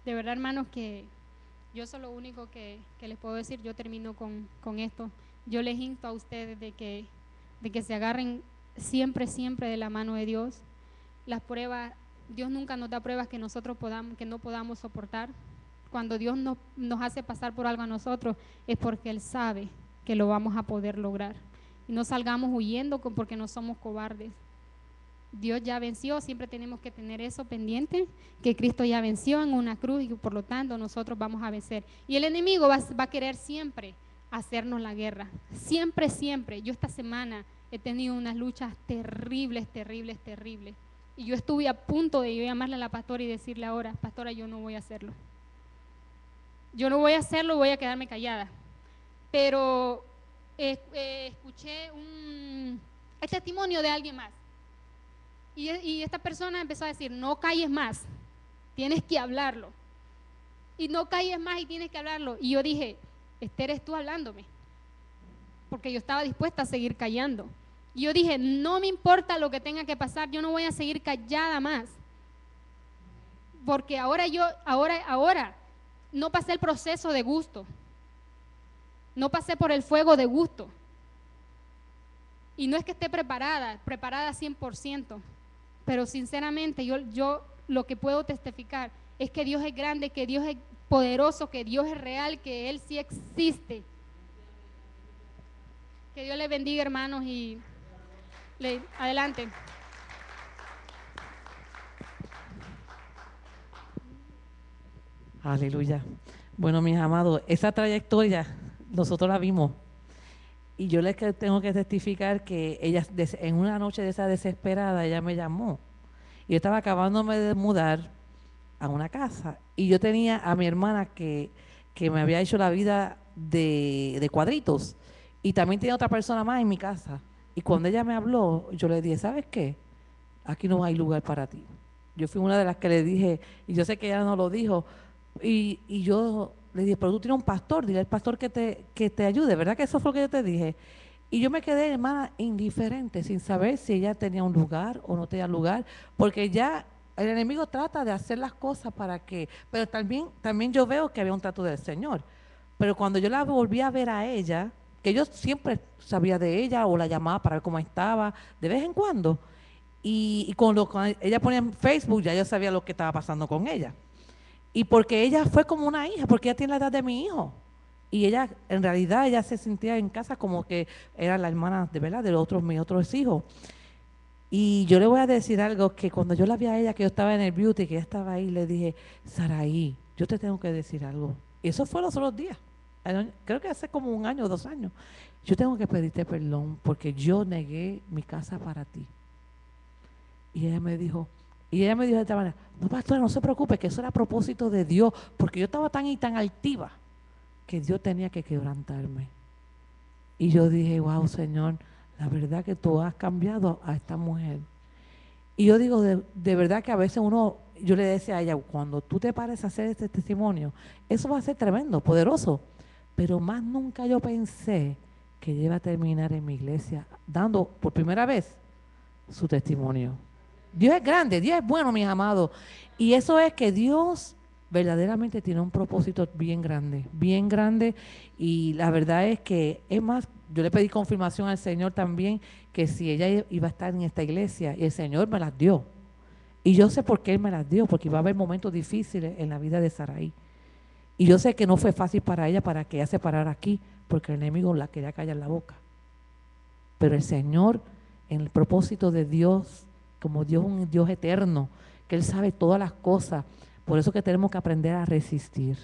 De verdad, hermanos, que yo soy lo único que les puedo decir. Yo termino con esto. Yo les insto a ustedes de que se agarren siempre de la mano de Dios. Las pruebas, Dios nunca nos da pruebas que nosotros no podamos soportar. Cuando Dios nos hace pasar por algo a nosotros, es porque Él sabe que lo vamos a poder lograr. Y no salgamos huyendo porque no somos cobardes. Dios ya venció, siempre tenemos que tener eso pendiente, que Cristo ya venció en una cruz y por lo tanto nosotros vamos a vencer. Y el enemigo va a querer siempre hacernos la guerra, siempre. Yo esta semana he tenido unas luchas terribles. Y yo estuve a punto de llamarle a la pastora y decirle ahora, pastora, yo no voy a hacerlo. Voy a quedarme callada. Pero escuché el testimonio de alguien más. Y esta persona empezó a decir, no calles más, tienes que hablarlo. Y no calles más y tienes que hablarlo. Y yo dije, eres tú hablándome. Porque yo estaba dispuesta a seguir callando. Y yo dije, no me importa lo que tenga que pasar, yo no voy a seguir callada más. Porque ahora no pasé el proceso de gusto. No pasé por el fuego de gusto. Y no es que esté preparada 100%. Pero sinceramente yo lo que puedo testificar es que Dios es grande, que Dios es poderoso, que Dios es real, que Él sí existe. Que Dios les bendiga, hermanos, y adelante. Aleluya. Bueno, mis amados, esa trayectoria nosotros la vimos. Y yo les tengo que testificar que ella, en una noche de esa desesperada, ella me llamó. Y yo estaba acabándome de mudar a una casa. Y yo tenía a mi hermana que me había hecho la vida de cuadritos. Y también tenía otra persona más en mi casa. Y cuando ella me habló, yo le dije, ¿sabes qué? Aquí no hay lugar para ti. Yo fui una de las que le dije, y yo sé que ella no lo dijo, y yo le dije, pero tú tienes un pastor, dile al pastor que te ayude, ¿verdad que eso fue lo que yo te dije? Y yo me quedé, hermana, indiferente, sin saber si ella tenía un lugar o no tenía lugar, porque ya el enemigo trata de hacer las cosas para que, pero también yo veo que había un trato del Señor. Pero cuando yo la volví a ver a ella, que yo siempre sabía de ella o la llamaba para ver cómo estaba, de vez en cuando, y cuando ella ponía en Facebook, ya yo sabía lo que estaba pasando con ella. Y porque ella fue como una hija, porque ella tiene la edad de mi hijo. Y ella, en realidad, ella se sentía en casa como que era la hermana de verdad de mis otros hijos. Y yo le voy a decir algo, que cuando yo la vi a ella, que yo estaba en el beauty, que ella estaba ahí, le dije, Saraí, yo te tengo que decir algo. Y eso fue los otros días. Creo que hace como 1 año o 2 años. Yo tengo que pedirte perdón porque yo negué mi casa para ti. Y ella me dijo de esta manera, no, pastora, no se preocupe, que eso era a propósito de Dios, porque yo estaba tan y tan altiva que Dios tenía que quebrantarme. Y yo dije, wow, Señor, la verdad que tú has cambiado a esta mujer. Y yo digo, de verdad que a veces yo le decía a ella, cuando tú te pares a hacer este testimonio, eso va a ser tremendo, poderoso. Pero más nunca yo pensé que ella iba a terminar en mi iglesia dando por primera vez su testimonio. Dios es grande, Dios es bueno, mis amados. Y eso es que Dios verdaderamente tiene un propósito bien grande. Y la verdad es que, es más, yo le pedí confirmación al Señor también que si ella iba a estar en esta iglesia, y el Señor me las dio. Y yo sé por qué Él me las dio, porque iba a haber momentos difíciles en la vida de Saraí. Y yo sé que no fue fácil para ella que ella se parara aquí, porque el enemigo la quería callar la boca. Pero el Señor, en el propósito de Dios, como Dios es un Dios eterno, que Él sabe todas las cosas, por eso que tenemos que aprender a resistir.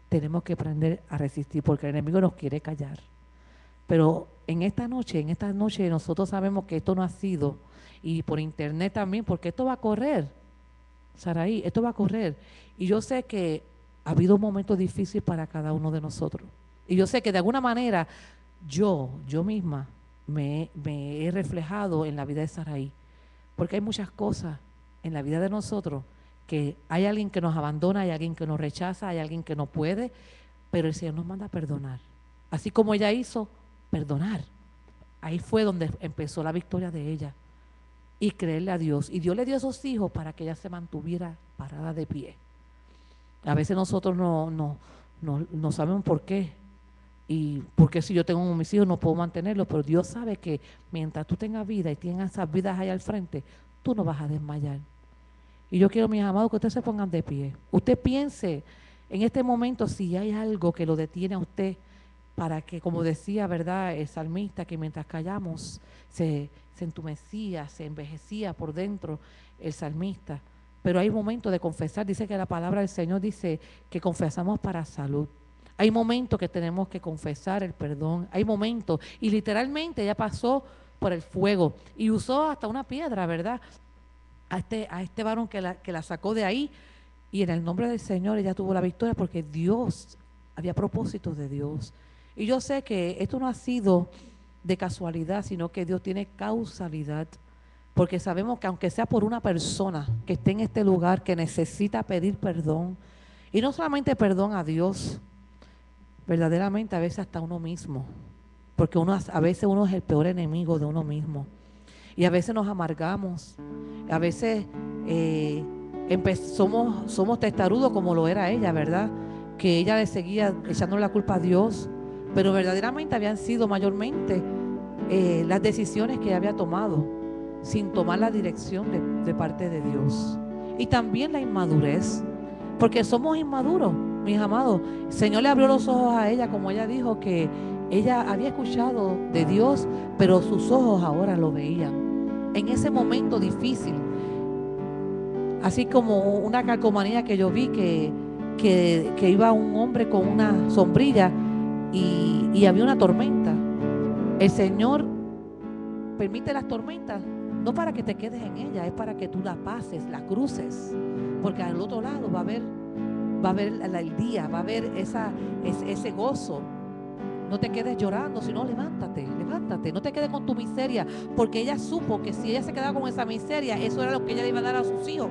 Tenemos que aprender a resistir, porque el enemigo nos quiere callar. Pero en esta noche nosotros sabemos que esto no ha sido, y por internet también, porque esto va a correr, Saraí, esto va a correr. Y yo sé que ha habido momentos difíciles para cada uno de nosotros. Y yo sé que de alguna manera yo misma me he reflejado en la vida de Saraí, porque hay muchas cosas en la vida de nosotros que hay alguien que nos abandona, hay alguien que nos rechaza, hay alguien que no puede, pero el Señor nos manda a perdonar. Así como ella hizo, perdonar. Ahí fue donde empezó la victoria de ella. Y creerle a Dios. Y Dios le dio esos hijos para que ella se mantuviera parada de pie. A veces nosotros no sabemos por qué. Y porque si yo tengo mis hijos no puedo mantenerlos, pero Dios sabe que mientras tú tengas vida y tengas esas vidas ahí al frente, tú no vas a desmayar. Y yo quiero, mis amados, que ustedes se pongan de pie. Usted piense en este momento si hay algo que lo detiene a usted para que, como decía, ¿verdad?, el salmista, que mientras callamos se entumecía, se envejecía por dentro el salmista. Pero hay momentos de confesar. Dice que la palabra del Señor dice que confesamos para salud. Hay momentos que tenemos que confesar el perdón. Hay momentos, y literalmente ella pasó por el fuego y usó hasta una piedra, ¿verdad?, a este varón que la sacó de ahí, y en el nombre del Señor ella tuvo la victoria, porque Dios, había propósitos de Dios. Y yo sé que esto no ha sido de casualidad, sino que Dios tiene causalidad, porque sabemos que aunque sea por una persona que esté en este lugar, que necesita pedir perdón, y no solamente perdón a Dios, verdaderamente a veces hasta uno mismo, porque a veces uno es el peor enemigo de uno mismo. Y a veces nos amargamos, a veces somos testarudos como lo era ella, ¿verdad? Que ella le seguía echándole la culpa a Dios, pero verdaderamente habían sido mayormente las decisiones que ella había tomado sin tomar la dirección de parte de Dios. Y también la inmadurez, porque somos inmaduros, mis amados. El Señor le abrió los ojos a ella, como ella dijo, que ella había escuchado de Dios, pero sus ojos ahora lo veían. En ese momento difícil, así como una calcomanía que yo vi que iba un hombre con una sombrilla y había una tormenta. El Señor permite las tormentas no para que te quedes en ella, es para que tú la pases, la cruces, porque al otro lado va a haber el día, va a haber ese gozo. No te quedes llorando, sino levántate, no te quedes con tu miseria, porque ella supo que si ella se quedaba con esa miseria, eso era lo que ella le iba a dar a sus hijos.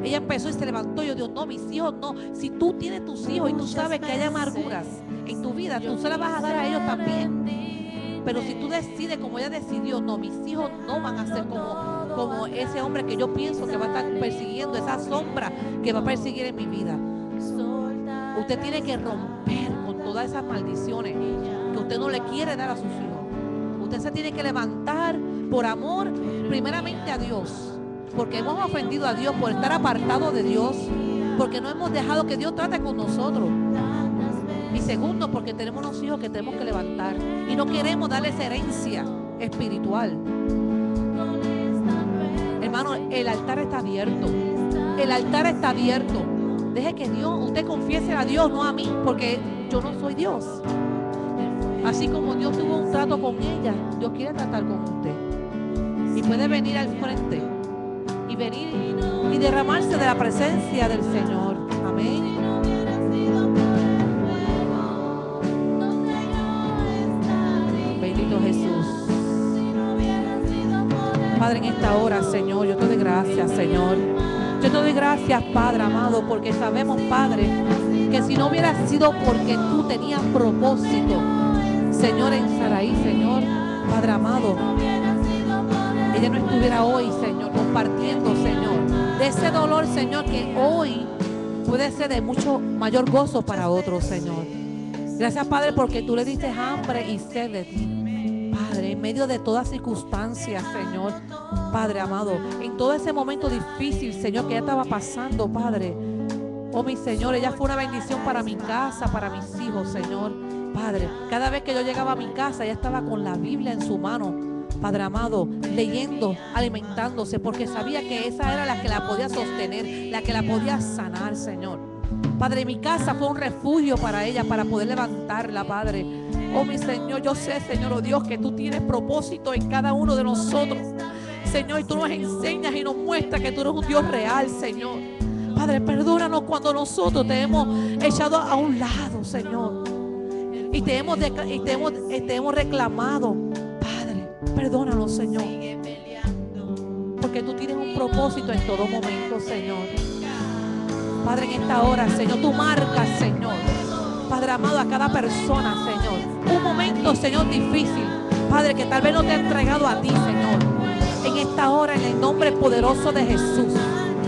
Ella empezó y se levantó y yo digo, no, mis hijos no. Si tú tienes tus hijos y tú sabes que hay amarguras en tu vida, tú se las vas a dar a ellos también. Pero si tú decides como ella decidió, no, mis hijos no van a ser como ese hombre que yo pienso que va a estar persiguiendo, esa sombra que va a perseguir en mi vida. Usted tiene que romper con todas esas maldiciones que usted no le quiere dar a sus hijos. Usted se tiene que levantar por amor primeramente a Dios, porque hemos ofendido a Dios por estar apartado de Dios, porque no hemos dejado que Dios trate con nosotros. Y segundo, porque tenemos unos hijos que tenemos que levantar y no queremos darles herencia espiritual. Hermano, el altar está abierto. El altar está abierto. Deje que Dios, usted confiese a Dios, no a mí, porque yo no soy Dios. Así como Dios tuvo un trato con ella, Dios quiere tratar con usted. Y puede venir al frente y venir y derramarse de la presencia del Señor. Amén. Bendito Jesús. Padre, en esta hora, Señor, yo te doy gracias, Señor. Yo te doy gracias, Padre amado, porque sabemos, Padre, que si no hubiera sido porque tú tenías propósito, Señor, en Saraí, Señor, Padre amado, ella no estuviera hoy, Señor, compartiendo, Señor, de ese dolor, Señor, que hoy puede ser de mucho mayor gozo para otros, Señor. Gracias, Padre, porque tú le diste hambre y sed de ti. Padre, en medio de todas circunstancias, Señor, Padre amado, en todo ese momento difícil, Señor, que ella estaba pasando, Padre, oh mi Señor, ella fue una bendición para mi casa, para mis hijos, Señor. Padre, cada vez que yo llegaba a mi casa, ella estaba con la Biblia en su mano, Padre amado, leyendo, alimentándose, porque sabía que esa era la que la podía sostener, la que la podía sanar, Señor. Padre, mi casa fue un refugio para ella, para poder levantarla, Padre. Oh mi Señor, yo sé, Señor, oh Dios, que tú tienes propósito en cada uno de nosotros, Señor, y tú nos enseñas y nos muestras que tú eres un Dios real, Señor. Padre, perdónanos cuando nosotros te hemos echado a un lado, Señor, y te hemos reclamado. Padre, perdónanos, Señor, porque tú tienes un propósito en todo momento, Señor. Padre, en esta hora, Señor, tú marcas, Señor, Padre amado, a cada persona, Señor, un momento, Señor, difícil, Padre, que tal vez no te ha entregado a ti, Señor. En esta hora, en el nombre poderoso de Jesús,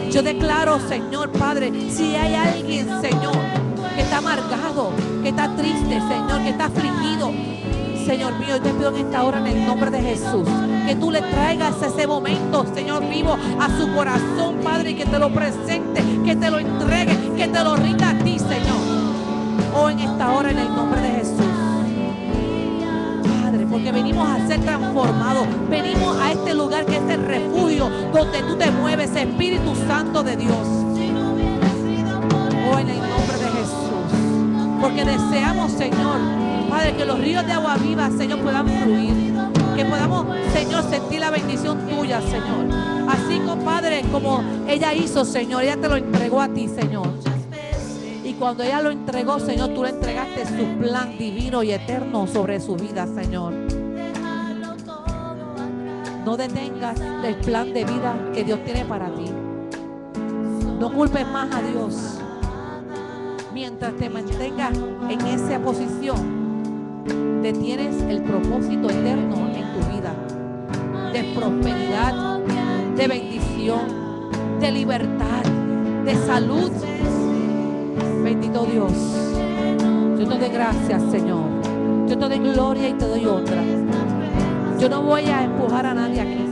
yo declaro, Señor, Padre, si hay alguien, Señor, que está amargado, que está triste, Señor, que está afligido, Señor mío, yo te pido en esta hora, en el nombre de Jesús, que tú le traigas ese momento, Señor, vivo a su corazón, Padre, y que te lo presente, que te lo entregue, que te lo rinda a ti, Señor. Oh, en esta hora, en el nombre de Jesús, Padre, porque venimos a ser transformados, venimos a este lugar que es el refugio donde tú te mueves, Espíritu Santo de Dios. Oh, en el nombre de Jesús, porque deseamos, Señor, Padre, que los ríos de agua viva, Señor, puedan fluir, que podamos, Señor, sentir la bendición tuya, Señor. Así como, Padre, como ella hizo, Señor, ella te lo entregó a ti, Señor. Y cuando ella lo entregó, Señor, tú le entregaste su plan divino y eterno sobre su vida, Señor. No detengas el plan de vida que Dios tiene para ti. No culpes más a Dios. Mientras te mantengas en esa posición, detienes el propósito eterno en tu vida, de prosperidad, de bendición, de libertad, de salud. Bendito Dios, yo te doy gracias, Señor. Yo te doy gloria y te doy honra. Yo no voy a empujar a nadie aquí,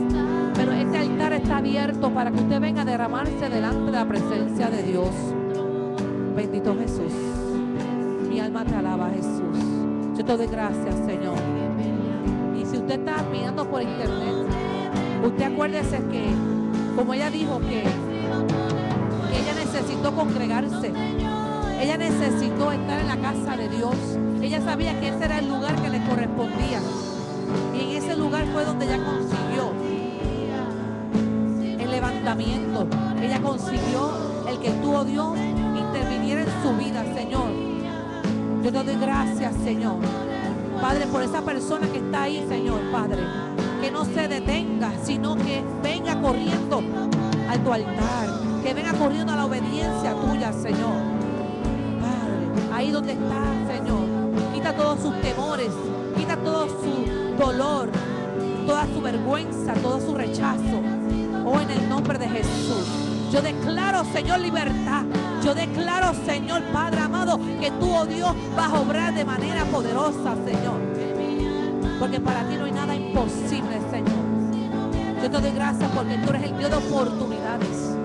pero este altar está abierto para que usted venga a derramarse delante de la presencia de Dios. Bendito Jesús. Mi alma te alaba, Jesús. Yo te doy gracias, Señor. Y si usted está mirando por internet, usted acuérdese que, como ella dijo, que ella necesitó congregarse. Ella necesitó estar en la casa de Dios. Ella sabía que ese era el lugar que le correspondía. Y en ese lugar fue donde ella consiguió el levantamiento. Ella consiguió el que tú, oh Dios, interviniera en su vida, Señor. Yo te doy gracias, Señor. Padre, por esa persona que está ahí, Señor, Padre. Que no se detenga, sino que venga corriendo a tu altar. Que venga corriendo a la obediencia tuya, Señor. Ahí donde está, Señor, quita todos sus temores, quita todo su dolor, toda su vergüenza, todo su rechazo. Oh, en el nombre de Jesús, yo declaro, Señor, libertad. Yo declaro, Señor, Padre amado, que tú, oh Dios, vas a obrar de manera poderosa, Señor. Porque para ti no hay nada imposible, Señor. Yo te doy gracias porque tú eres el Dios de oportunidades.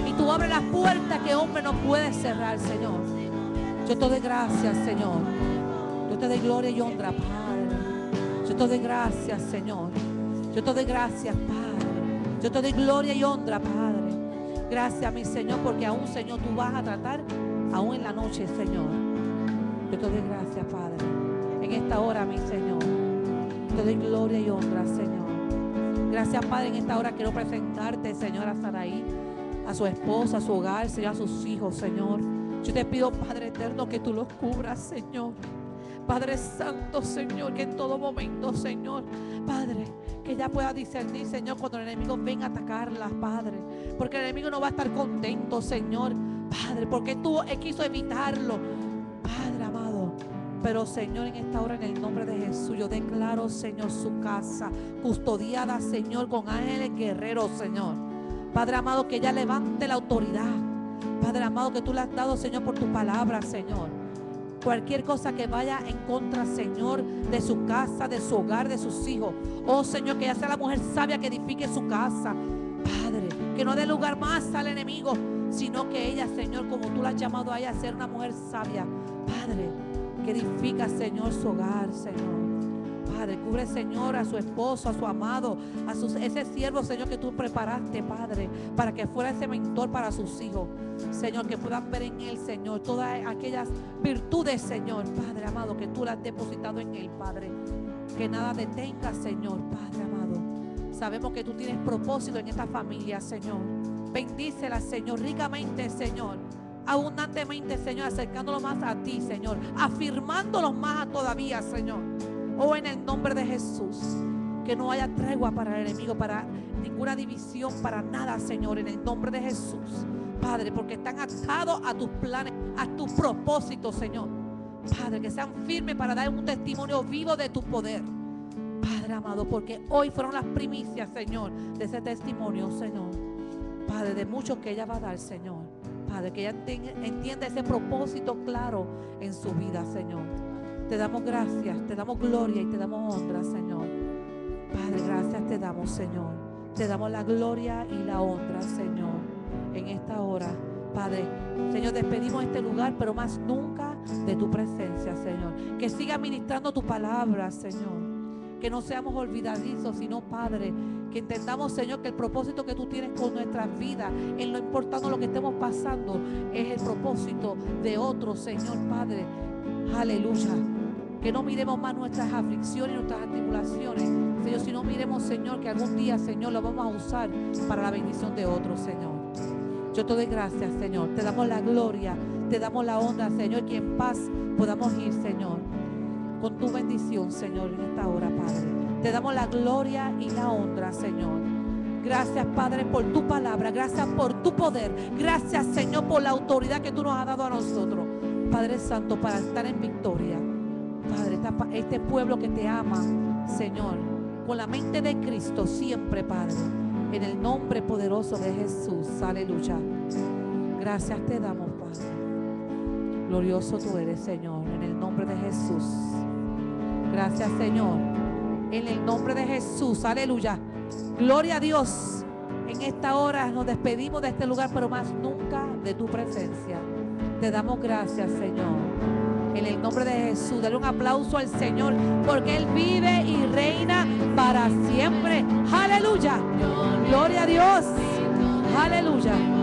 Y tú abres las puertas que hombre no puede cerrar, Señor. Yo te doy gracias, Señor. Yo te doy gloria y honra, Padre. Yo te doy gracias, Señor. Yo te doy gracias, Padre. Yo te doy gloria y honra, Padre. Gracias, mi Señor, porque aún, Señor, tú vas a tratar, aún en la noche, Señor. Yo te doy gracias, Padre. En esta hora, mi Señor, te doy gloria y honra, Señor. Gracias, Padre, en esta hora quiero presentarte, Señor, a Saraí, a su esposa, a su hogar, Señor, a sus hijos, Señor. Yo te pido, Padre eterno, que tú los cubras, Señor. Padre Santo, Señor, que en todo momento, Señor, Padre, que ella pueda discernir, Señor, cuando el enemigo venga a atacarlas, Padre. Porque el enemigo no va a estar contento, Señor, Padre, porque tú quiso evitarlo, Padre amado. Pero, Señor, en esta hora, en el nombre de Jesús, yo declaro, Señor, su casa custodiada, Señor, con ángeles guerreros, Señor. Padre amado, que ella levante la autoridad. Padre amado, que tú le has dado, Señor, por tu palabra, Señor. Cualquier cosa que vaya en contra, Señor, de su casa, de su hogar, de sus hijos. Oh, Señor, que ella sea la mujer sabia que edifique su casa. Padre, que no dé lugar más al enemigo, sino que ella, Señor, como tú la has llamado a ella, a ser una mujer sabia. Padre, que edifica, Señor, su hogar, Señor. Padre, cubre, Señor, a su esposo, a su amado, ese siervo, Señor, que tú preparaste, Padre, para que fuera ese mentor para sus hijos. Señor, que puedan ver en él, Señor, todas aquellas virtudes, Señor, Padre amado, que tú las has depositado en él, Padre. Que nada detenga, Señor, Padre amado. Sabemos que tú tienes propósito en esta familia, Señor. Bendícela, Señor, ricamente, Señor. Abundantemente, Señor, acercándolos más a ti, Señor. Afirmándolos más todavía, Señor. Oh, en el nombre de Jesús, que no haya tregua para el enemigo, para ninguna división, para nada, Señor, en el nombre de Jesús, Padre, porque están atados a tus planes, a tus propósitos, Señor. Padre, que sean firmes para dar un testimonio vivo de tu poder, Padre amado, porque hoy fueron las primicias, Señor, de ese testimonio, Señor, Padre, de muchos que ella va a dar, Señor. Padre, que ella entienda ese propósito claro en su vida, Señor. Te damos gracias, te damos gloria y te damos honra, Señor. Padre, gracias te damos, Señor. Te damos la gloria y la honra, Señor, en esta hora. Padre, Señor, despedimos este lugar, pero más nunca de tu presencia, Señor. Que siga ministrando tu palabra, Señor. Que no seamos olvidadizos, sino, Padre, que entendamos, Señor, que el propósito que tú tienes con nuestras vidas, en lo importante lo que estemos pasando, es el propósito de otros, Señor, Padre. Aleluya. Que no miremos más nuestras aflicciones y nuestras tribulaciones, Señor, sino miremos, Señor, que algún día, Señor, lo vamos a usar para la bendición de otros, Señor. Yo te doy gracias, Señor. Te damos la gloria, te damos la honra, Señor, que en paz podamos ir, Señor, con tu bendición, Señor, en esta hora, Padre. Te damos la gloria y la honra, Señor. Gracias, Padre, por tu palabra. Gracias por tu poder. Gracias, Señor, por la autoridad que tú nos has dado a nosotros, Padre Santo, para estar en victoria. Padre, este pueblo que te ama, Señor, con la mente de Cristo siempre, Padre, en el nombre poderoso de Jesús. Aleluya. Gracias te damos, Padre. Glorioso tú eres, Señor, en el nombre de Jesús. Gracias, Señor, en el nombre de Jesús. Aleluya. Gloria a Dios. En esta hora nos despedimos de este lugar, pero más nunca de tu presencia. Te damos gracias, Señor, en el nombre de Jesús. Dale un aplauso al Señor, porque Él vive y reina para siempre. Aleluya. Gloria a Dios. Aleluya.